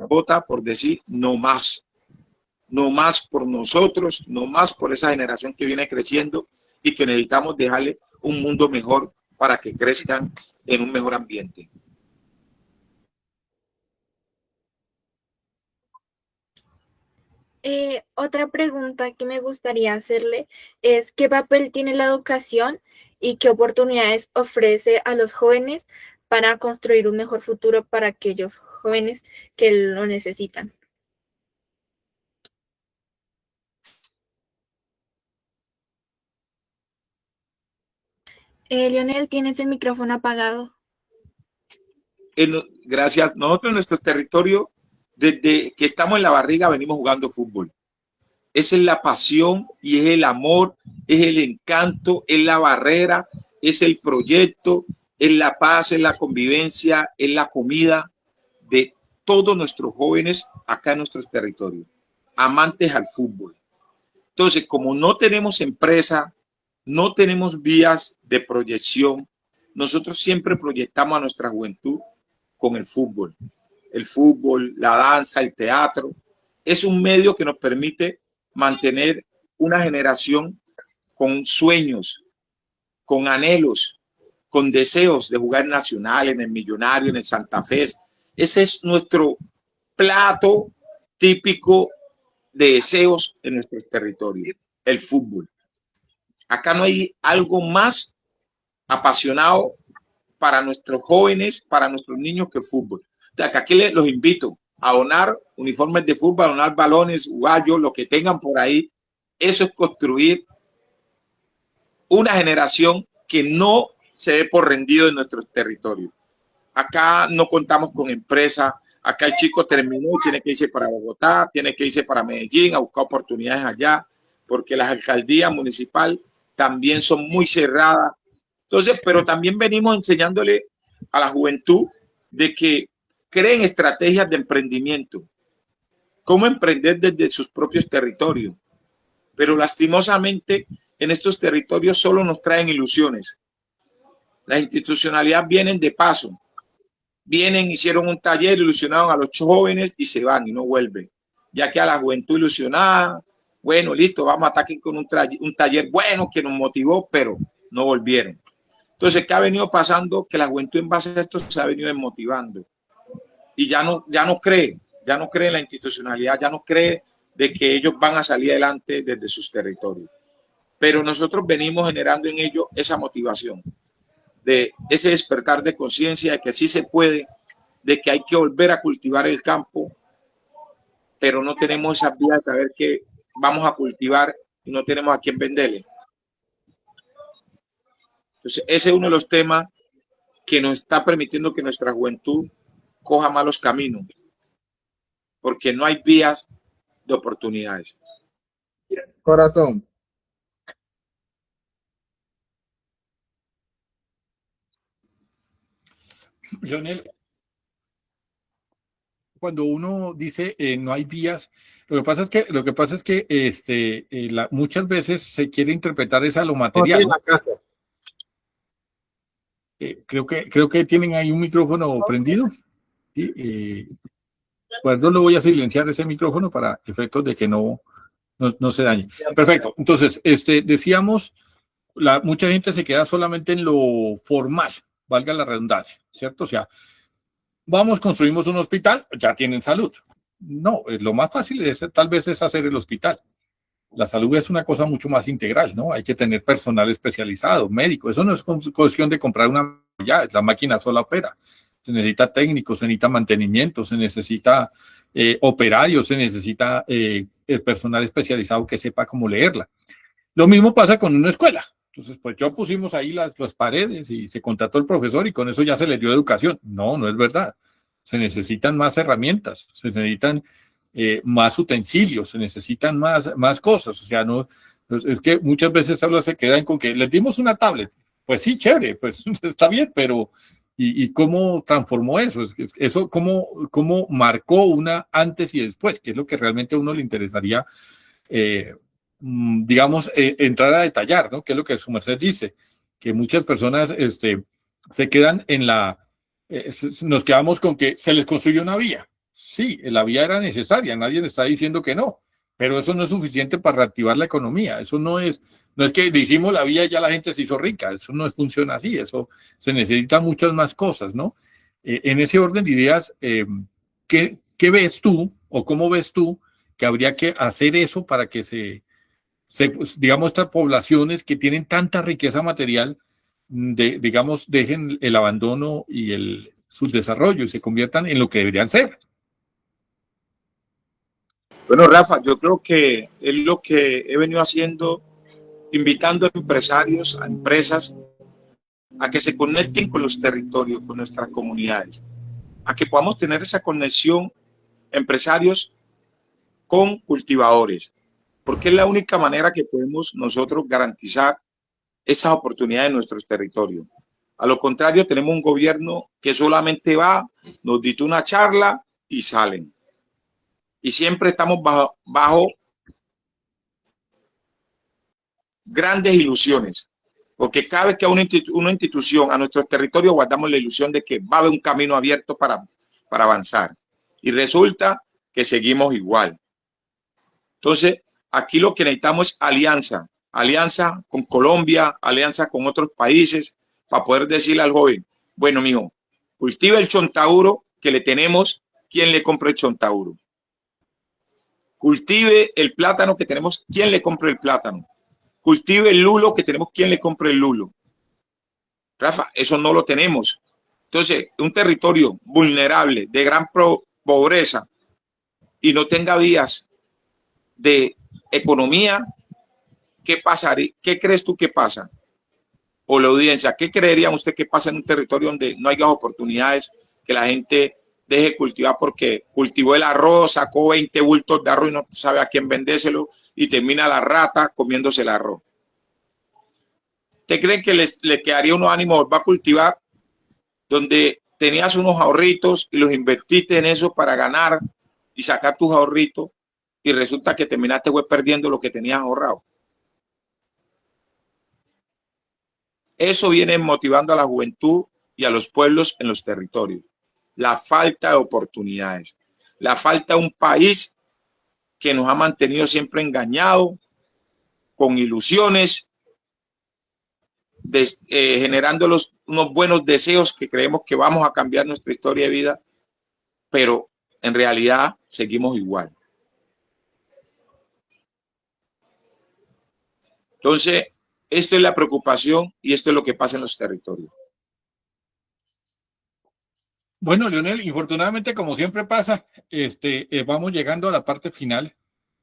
botas por decir no más por nosotros, no más por esa generación que viene creciendo y que necesitamos dejarle un mundo mejor para que crezcan en un mejor ambiente. Otra pregunta que me gustaría hacerle es ¿qué papel tiene la educación y qué oportunidades ofrece a los jóvenes para construir un mejor futuro para aquellos jóvenes que lo necesitan? Leonel, tienes el micrófono apagado. Gracias. Nosotros en nuestro territorio, desde que estamos en la barriga, venimos jugando fútbol. Esa es la pasión y es el amor, es el encanto, es la barrera, es el proyecto, es la paz, es la convivencia, es la comida de todos nuestros jóvenes acá en nuestros territorios, amantes al fútbol. Entonces, como no tenemos empresa, no tenemos vías de proyección, nosotros siempre proyectamos a nuestra juventud con el fútbol. El fútbol, la danza, el teatro, es un medio que nos permite mantener una generación con sueños, con anhelos, con deseos de jugar en Nacional, en el Millonario, en el Santa Fe. Ese es nuestro plato típico de deseos en nuestros territorios, el fútbol. Acá no hay algo más apasionado para nuestros jóvenes, para nuestros niños que el fútbol. O sea, que aquí los invito a donar uniformes de fútbol, a donar balones, guayos, lo que tengan por ahí. Eso es construir una generación que no se ve por rendido en nuestros territorios. Acá no contamos con empresas. Acá el chico terminó y tiene que irse para Bogotá, tiene que irse para Medellín a buscar oportunidades allá, porque las alcaldías municipales también son muy cerradas. Entonces, pero también venimos enseñándole a la juventud de que creen estrategias de emprendimiento, cómo emprender desde sus propios territorios. Pero lastimosamente en estos territorios solo nos traen ilusiones. La institucionalidad vienen de paso. Vienen, hicieron un taller, ilusionaron a los jóvenes y se van y no vuelven. Ya que a la juventud ilusionada, bueno, listo, vamos a atacar con un taller bueno que nos motivó, pero no volvieron. Entonces, ¿qué ha venido pasando? Que la juventud en base a esto se ha venido desmotivando y ya no cree en la institucionalidad, ya no cree de que ellos van a salir adelante desde sus territorios. Pero nosotros venimos generando en ellos esa motivación, de ese despertar de conciencia de que sí se puede, de que hay que volver a cultivar el campo, pero no tenemos esa vía de saber que vamos a cultivar y no tenemos a quién venderle. Entonces, ese es uno de los temas que nos está permitiendo que nuestra juventud coja malos caminos, porque no hay vías de oportunidades. Corazón. Leonel, cuando uno dice no hay vías, lo que pasa es que muchas veces se quiere interpretar esa lo material. En la casa. Creo que tienen ahí un micrófono prendido. ¿Sí? Pues no lo voy a silenciar ese micrófono para efectos de que no se dañe. Perfecto. Entonces, decíamos, mucha gente se queda solamente en lo formal, valga la redundancia, ¿cierto? O sea, construimos un hospital, ya tienen salud. No, lo más fácil tal vez es hacer el hospital. La salud es una cosa mucho más integral, ¿no? Hay que tener personal especializado, médico. Eso no es cuestión de comprar una, ya, la máquina sola opera. Se necesita técnicos, se necesita mantenimiento, se necesita operarios, se necesita el personal especializado que sepa cómo leerla. Lo mismo pasa con una escuela. Entonces, pues yo pusimos ahí las paredes y se contrató el profesor y con eso ya se le dio educación. No, no es verdad. Se necesitan más herramientas, se necesitan más utensilios, se necesitan más cosas. O sea, no, es que muchas veces solo se quedan con que les dimos una tablet. Pues sí, chévere, pues está bien, pero ¿y cómo transformó eso? Eso cómo marcó una antes y después, que es lo que realmente a uno le interesaría digamos, entrar a detallar, ¿no? Que es lo que su merced dice, que muchas personas se quedan en nos quedamos con que se les construyó una vía. Sí, la vía era necesaria, nadie le está diciendo que no, pero eso no es suficiente para reactivar la economía. Eso no es que hicimos la vía y ya la gente se hizo rica, eso no funciona así, eso se necesitan muchas más cosas, ¿no? En ese orden de ideas, ¿qué ves tú o cómo ves tú que habría que hacer eso para que digamos, estas poblaciones que tienen tanta riqueza material, digamos, dejen el abandono y el subdesarrollo y se conviertan en lo que deberían ser? Bueno, Rafa, yo creo que es lo que he venido haciendo, invitando a empresarios, a empresas, a que se conecten con los territorios, con nuestras comunidades, a que podamos tener esa conexión empresarios con cultivadores, porque es la única manera que podemos nosotros garantizar esas oportunidades en nuestros territorios. A lo contrario, tenemos un gobierno que solamente va, nos dicta una charla y salen. Y siempre estamos bajo grandes ilusiones, porque cada vez que una institución a nuestros territorios guardamos la ilusión de que va a haber un camino abierto para avanzar. Y resulta que seguimos igual. Entonces, aquí lo que necesitamos es alianza con Colombia, alianza con otros países, para poder decirle al joven, bueno, mijo, cultive el chontaduro que le tenemos, ¿quién le compra el chontaduro? Cultive el plátano que tenemos, ¿quién le compra el plátano? Cultive el lulo que tenemos, ¿quién le compra el lulo? Rafa, eso no lo tenemos. Entonces, un territorio vulnerable, de gran pobreza, y no tenga vías de economía, ¿qué pasaría? ¿Qué crees tú que pasa? O la audiencia, ¿qué creería usted que pasa en un territorio donde no haya oportunidades, que la gente deje cultivar porque cultivó el arroz, sacó 20 bultos de arroz y no sabe a quién vendérselo y termina la rata comiéndose el arroz? ¿Usted cree que le quedaría unos ánimos, va a cultivar donde tenías unos ahorritos y los invertiste en eso para ganar y sacar tus ahorritos y resulta que terminaste perdiendo lo que tenías ahorrado. Eso viene motivando a la juventud y a los pueblos en los territorios. La falta de oportunidades, la falta de un país que nos ha mantenido siempre engañados, con ilusiones, generando unos buenos deseos que creemos que vamos a cambiar nuestra historia de vida, pero en realidad seguimos igual. Entonces, esto es la preocupación y esto es lo que pasa en los territorios. Bueno, Leonel, infortunadamente, como siempre pasa, vamos llegando a la parte final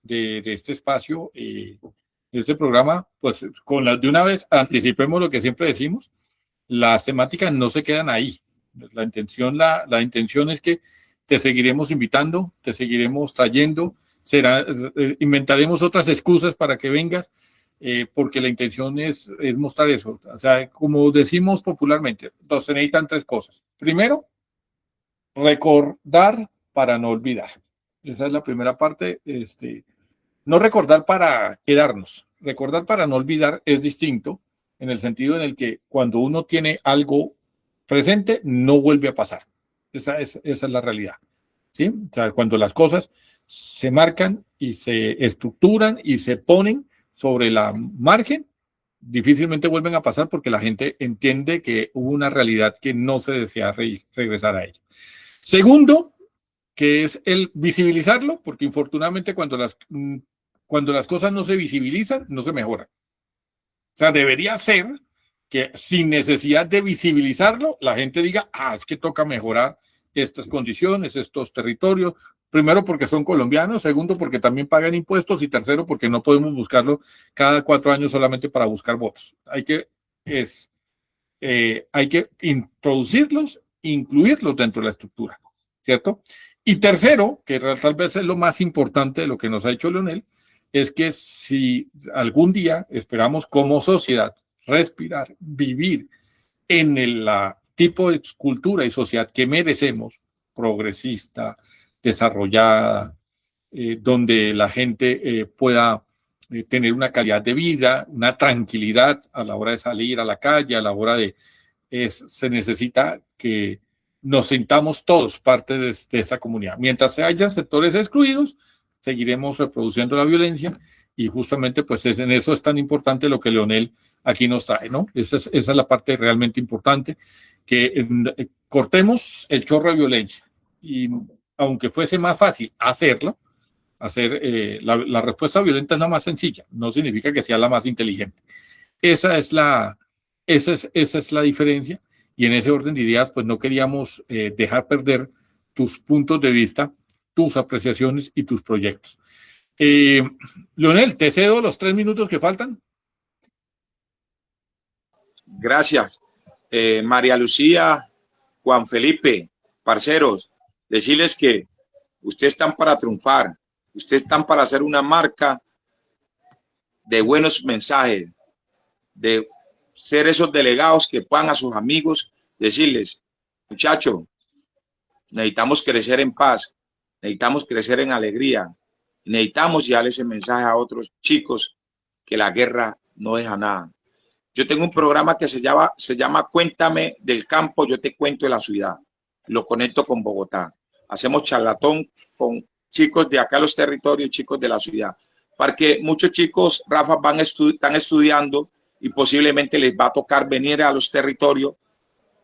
de este espacio, de este programa. Pues de una vez anticipemos lo que siempre decimos: las temáticas no se quedan ahí. La intención es que te seguiremos invitando, te seguiremos trayendo, inventaremos otras excusas para que vengas, porque la intención es mostrar eso. O sea, como decimos popularmente, se necesitan tres cosas. Primero, recordar para no olvidar. Esa es la primera parte. No recordar para quedarnos. Recordar para no olvidar es distinto, en el sentido en el que cuando uno tiene algo presente, no vuelve a pasar. Esa es la realidad, ¿sí? O sea, cuando las cosas se marcan y se estructuran y se ponen sobre la margen, difícilmente vuelven a pasar porque la gente entiende que hubo una realidad que no se desea regresar a ella. Segundo, que es el visibilizarlo, porque infortunadamente cuando las cosas no se visibilizan, no se mejoran. O sea, debería ser que sin necesidad de visibilizarlo, la gente diga, es que toca mejorar estas condiciones, estos territorios. Primero, porque son colombianos. Segundo, porque también pagan impuestos. Y tercero, porque no podemos buscarlo cada 4 años solamente para buscar votos. Hay que introducirlos, incluirlos dentro de la estructura, ¿cierto? Y tercero, que tal vez es lo más importante de lo que nos ha hecho Leonel, es que si algún día esperamos como sociedad respirar, vivir en el tipo de cultura y sociedad que merecemos, progresista, desarrollada, donde la gente pueda tener una calidad de vida, una tranquilidad a la hora de salir a la calle, a la hora se necesita que nos sintamos todos parte de esta comunidad. Mientras hayan sectores excluidos, seguiremos reproduciendo la violencia, y justamente pues en eso es tan importante lo que Leonel aquí nos trae, ¿no? Esa es la parte realmente importante, que cortemos el chorro de violencia. Y aunque fuese más fácil hacerlo, la respuesta violenta es la más sencilla, no significa que sea la más inteligente. Esa es la diferencia, y en ese orden de ideas pues no queríamos dejar perder tus puntos de vista, tus apreciaciones y tus proyectos. Leonel, te cedo los 3 minutos que faltan. Gracias. María Lucía, Juan Felipe, parceros, decirles que ustedes están para triunfar, ustedes están para hacer una marca de buenos mensajes, de ser esos delegados que puedan a sus amigos decirles, muchachos, necesitamos crecer en paz, necesitamos crecer en alegría, necesitamos llevarle ese mensaje a otros chicos que la guerra no deja nada. Yo tengo un programa que se llama Cuéntame del campo, yo te cuento de la ciudad. Lo conecto con Bogotá. Hacemos charlatón con chicos de acá, los territorios, chicos de la ciudad. Porque muchos chicos, Rafa, están estudiando y posiblemente les va a tocar venir a los territorios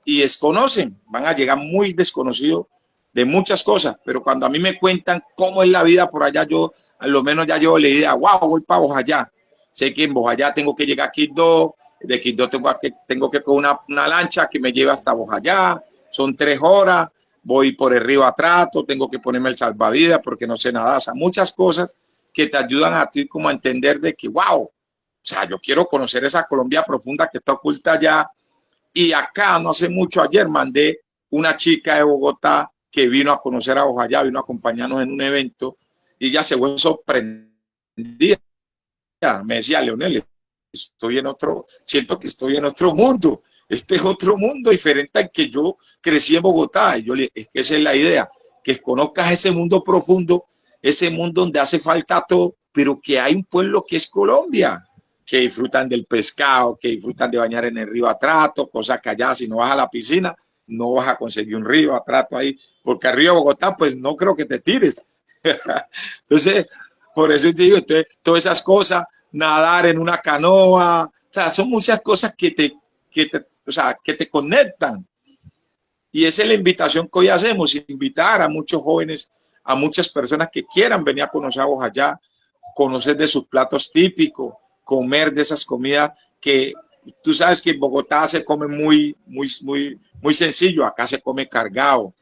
y desconocen, van a llegar muy desconocidos de muchas cosas. Pero cuando a mí me cuentan cómo es la vida por allá, yo a lo menos ya llevo la idea, wow, voy para Bojayá. Sé que en Bojayá tengo que llegar a Quibdó, de Quibdó tengo que coger una lancha que me lleve hasta Bojayá, son 3 horas, voy por el río Atrato, tengo que ponerme el salvavidas porque no sé nadar. O sea, muchas cosas que te ayudan a ti como a entender de que, wow, o sea, yo quiero conocer esa Colombia profunda que está oculta allá. Y acá, no hace mucho, ayer mandé una chica de Bogotá que vino a conocer a Bojayá, vino a acompañarnos en un evento y ya se fue sorprendida. Me decía, Leonel, siento que estoy en otro mundo. Este es otro mundo diferente al que yo crecí en Bogotá. Y yo le dije, es que esa es la idea. que conozcas ese mundo profundo, ese mundo donde hace falta todo, pero que hay un pueblo que es Colombia, que disfrutan del pescado, que disfrutan de bañar en el río Atrato, cosa que allá si no vas a la piscina, no vas a conseguir un río Atrato ahí, porque al río Bogotá, pues no creo que te tires. Entonces, por eso te digo, entonces, todas esas cosas, nadar en una canoa, o sea, son muchas cosas que te conectan. Y esa es la invitación que hoy hacemos, invitar a muchos jóvenes, a muchas personas que quieran venir a conocer a Bojayá, conocer de sus platos típicos, comer de esas comidas que tú sabes que en Bogotá se come muy sencillo, acá se come cargado.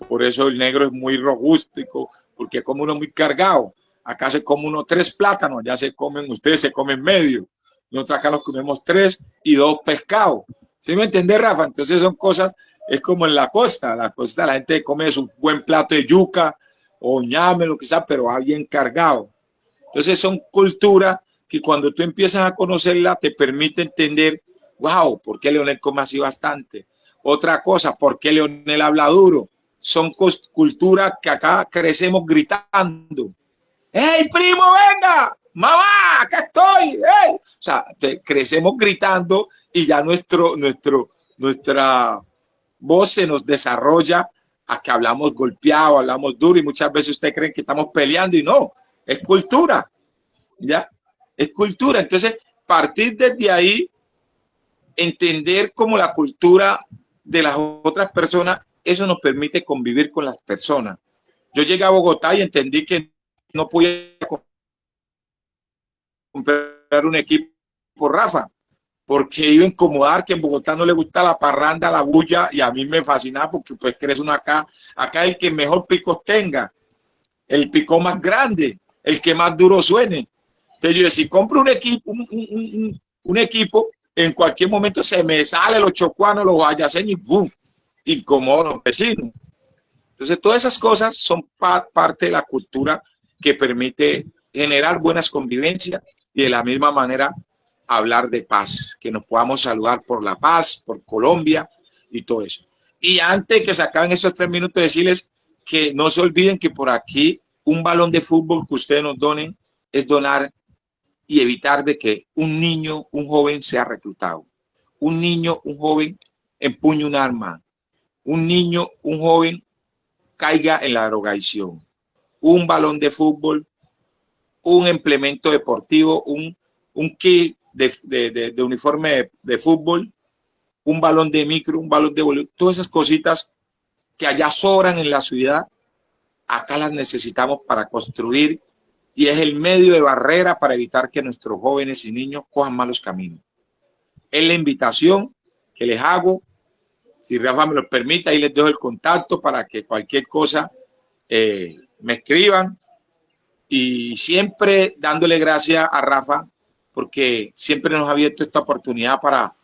Por eso el negro es muy rústico, porque come uno muy cargado. Acá se come uno 3 plátanos, ya se comen, ustedes se comen medio. Nosotros acá nos comemos 3 y 2 pescados. ¿Sí me entiendes, Rafa? Entonces son cosas, es como en la costa la gente come su buen plato de yuca o ñame, lo que sea, pero va bien cargado. Entonces son culturas que cuando tú empiezas a conocerla te permite entender, wow, ¿por qué Leonel come así bastante? Otra cosa, ¿por qué Leonel habla duro? Son culturas que acá crecemos gritando. ¡Hey, primo, venga! ¡Mamá, acá estoy! ¡Hey! O sea, crecemos gritando y ya nuestra voz se nos desarrolla a que hablamos golpeado, hablamos duro y muchas veces ustedes creen que estamos peleando y no, es cultura, ¿ya? Es cultura. Entonces, partir desde ahí, entender como la cultura de las otras personas, eso nos permite convivir con las personas. Yo llegué a Bogotá y entendí que no podía comprar un equipo por Rafa, porque iba a incomodar, que en Bogotá no le gusta la parranda, la bulla, y a mí me fascinaba porque pues crees uno acá el que mejor picos tenga, el pico más grande, el que más duro suene. Entonces yo decía, si compro un equipo, en cualquier momento se me sale los chocuanos, los guayaseños y ¡boom! Incomodo a los vecinos. Entonces todas esas cosas son parte de la cultura que permite generar buenas convivencias y de la misma manera hablar de paz, que nos podamos saludar por la paz, por Colombia y todo eso. Y antes que se acaben esos 3 minutos, decirles que no se olviden que por aquí un balón de fútbol que ustedes nos donen es donar y evitar de que un niño, un joven sea reclutado. Un niño, un joven empuñe un arma. Un niño, un joven caiga en la drogadicción. Un balón de fútbol, un implemento deportivo, un kit de uniforme de fútbol, un balón de micro, un balón de voleibol, todas esas cositas que allá sobran en la ciudad, acá las necesitamos para construir y es el medio de barrera para evitar que nuestros jóvenes y niños cojan malos caminos. Es la invitación que les hago. Si Rafa me lo permite, ahí les dejo el contacto para que cualquier cosa me escriban. Y siempre dándole gracias a Rafa, porque siempre nos ha abierto esta oportunidad para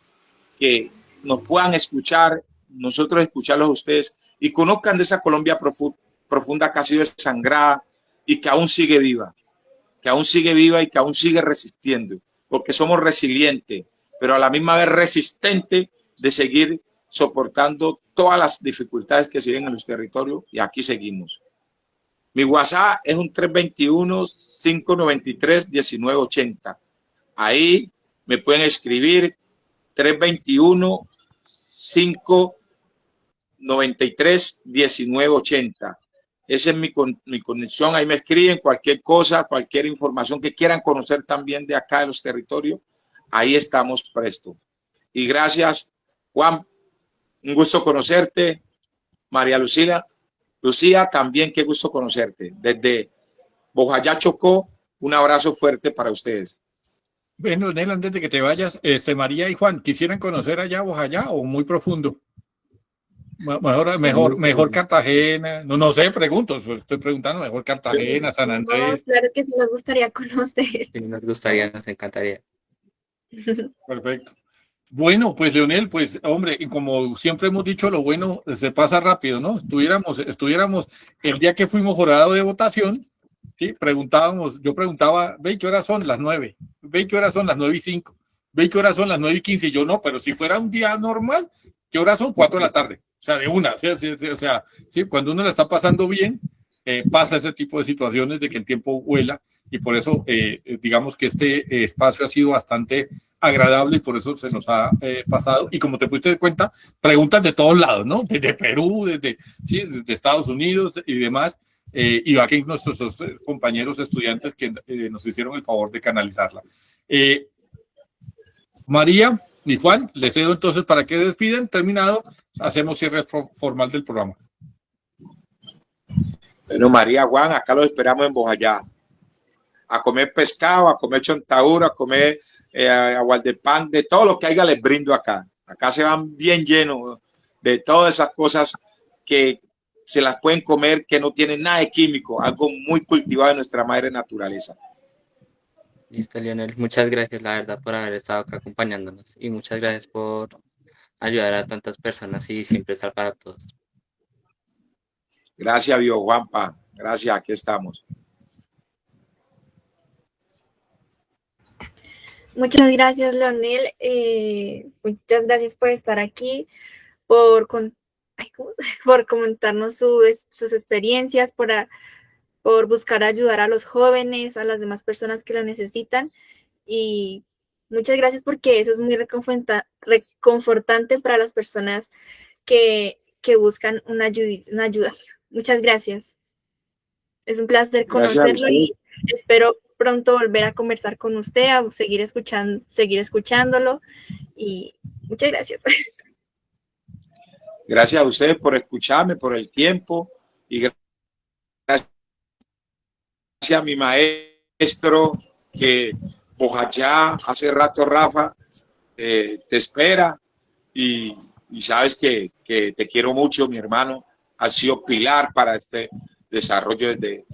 que nos puedan escuchar, nosotros escucharlos a ustedes y conozcan de esa Colombia profunda que ha sido desangrada y que aún sigue viva, y que aún sigue resistiendo, porque somos resilientes, pero a la misma vez resistentes de seguir soportando todas las dificultades que se viven en los territorios y aquí seguimos. Mi WhatsApp es un 321-593-1980. Ahí me pueden escribir 321-593-1980. Esa es mi conexión. Ahí me escriben cualquier cosa, cualquier información que quieran conocer también de acá de los territorios. Ahí estamos presto. Y gracias, Juan. Un gusto conocerte. María Lucía, también qué gusto conocerte. Desde Bojayá, Chocó, un abrazo fuerte para ustedes. Bueno, Nel, antes de que te vayas, María y Juan, ¿quisieran conocer allá Bojayá o muy profundo? Mejor Cartagena, no sé, pregunto, estoy preguntando, mejor Cartagena, San Andrés. No, claro que sí nos gustaría conocer. Sí, nos gustaría, nos encantaría. Perfecto. Bueno, pues Leonel, pues hombre, como siempre hemos dicho, lo bueno se pasa rápido, ¿no? Estuviéramos el día que fuimos jurado de votación, ¿sí? Yo preguntaba, ¿ve qué horas son? Las 9. ¿Ve qué horas son? Las 9:05. ¿Ve qué horas son? Las 9:15. Y yo no, pero si fuera un día normal, ¿qué horas son? 4 de la tarde. O sea, de una, ¿sí? O sea, ¿sí? Cuando uno la está pasando bien, pasa ese tipo de situaciones de que el tiempo vuela y por eso, digamos que este espacio ha sido bastante agradable y por eso se nos ha pasado. Y como te pudiste dar cuenta, preguntas de todos lados, ¿no? Desde Perú, ¿sí? Desde Estados Unidos y demás. Y aquí nuestros compañeros estudiantes que nos hicieron el favor de canalizarla. María y Juan, les cedo entonces para que despiden. Terminado, hacemos cierre formal del programa. Bueno, María, Juan, acá los esperamos en Bojayá. A comer pescado, a comer chontadura, a comer aguas de pan, de todo lo que haya les brindo acá. Acá se van bien llenos de todas esas cosas que se las pueden comer, que no tienen nada de químico, algo muy cultivado de nuestra madre naturaleza. Listo, Lionel. Muchas gracias, la verdad, por haber estado acá acompañándonos. Y muchas gracias por ayudar a tantas personas y siempre estar para todos. Gracias, Bio Juanpa. Gracias, aquí estamos. Muchas gracias, Leonel. Muchas gracias por estar aquí, por comentarnos sus experiencias, por buscar ayudar a los jóvenes, a las demás personas que lo necesitan. Y muchas gracias porque eso es muy reconfortante para las personas que buscan una ayuda. Muchas gracias. Es un placer conocerlo y espero pronto volver a conversar con usted, a seguir escuchándolo. Y muchas gracias. Gracias a ustedes por escucharme, por el tiempo y gracias a mi maestro que Bojayá hace rato, Rafa, te espera y sabes que te quiero mucho, mi hermano. Has sido pilar para este desarrollo de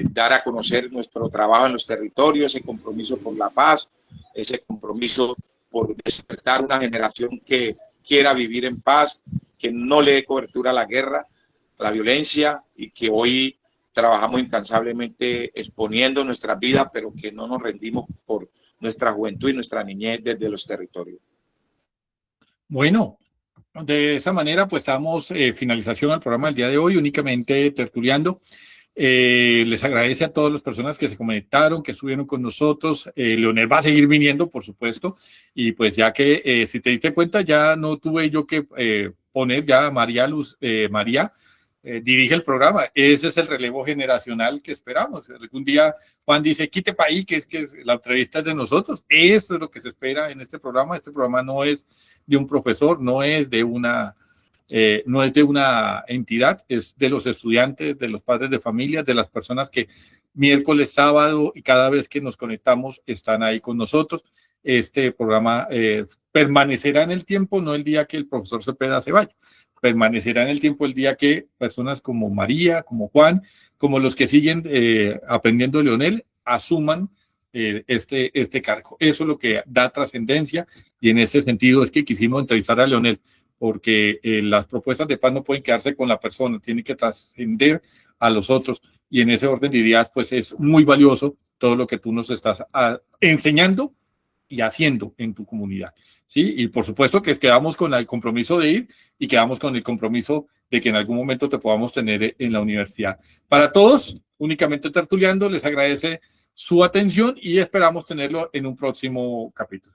dar a conocer nuestro trabajo en los territorios, ese compromiso por la paz, ese compromiso por despertar una generación que quiera vivir en paz, que no le dé cobertura a la guerra, a la violencia y que hoy trabajamos incansablemente exponiendo nuestras vidas, pero que no nos rendimos por nuestra juventud y nuestra niñez desde los territorios. Bueno, de esa manera pues damos finalización al programa del día de hoy, únicamente tertuliando. Les agradece a todas las personas que se conectaron, que estuvieron con nosotros. Leonel va a seguir viniendo, por supuesto, y pues ya que si te diste cuenta, ya no tuve yo que poner ya a María dirige el programa. Ese es el relevo generacional que esperamos. Algún día Juan dice, quite para ahí, que la entrevista es de nosotros. Eso es lo que se espera en este programa. Este programa no es de un profesor, no es de una entidad, es de los estudiantes, de los padres de familia, de las personas que miércoles, sábado y cada vez que nos conectamos están ahí con nosotros. Este programa permanecerá en el tiempo, no el día que el profesor Cepeda se vaya. Permanecerá en el tiempo el día que personas como María, como Juan, como los que siguen aprendiendo de Leonel, asuman este cargo. Eso es lo que da trascendencia y en ese sentido es que quisimos entrevistar a Leonel, porque las propuestas de paz no pueden quedarse con la persona, tienen que trascender a los otros y en ese orden de ideas pues es muy valioso todo lo que tú nos estás enseñando y haciendo en tu comunidad, ¿sí? Y por supuesto que quedamos con el compromiso de ir y quedamos con el compromiso de que en algún momento te podamos tener en la universidad. Para todos, únicamente tertuliando, les agradece su atención y esperamos tenerlo en un próximo capítulo.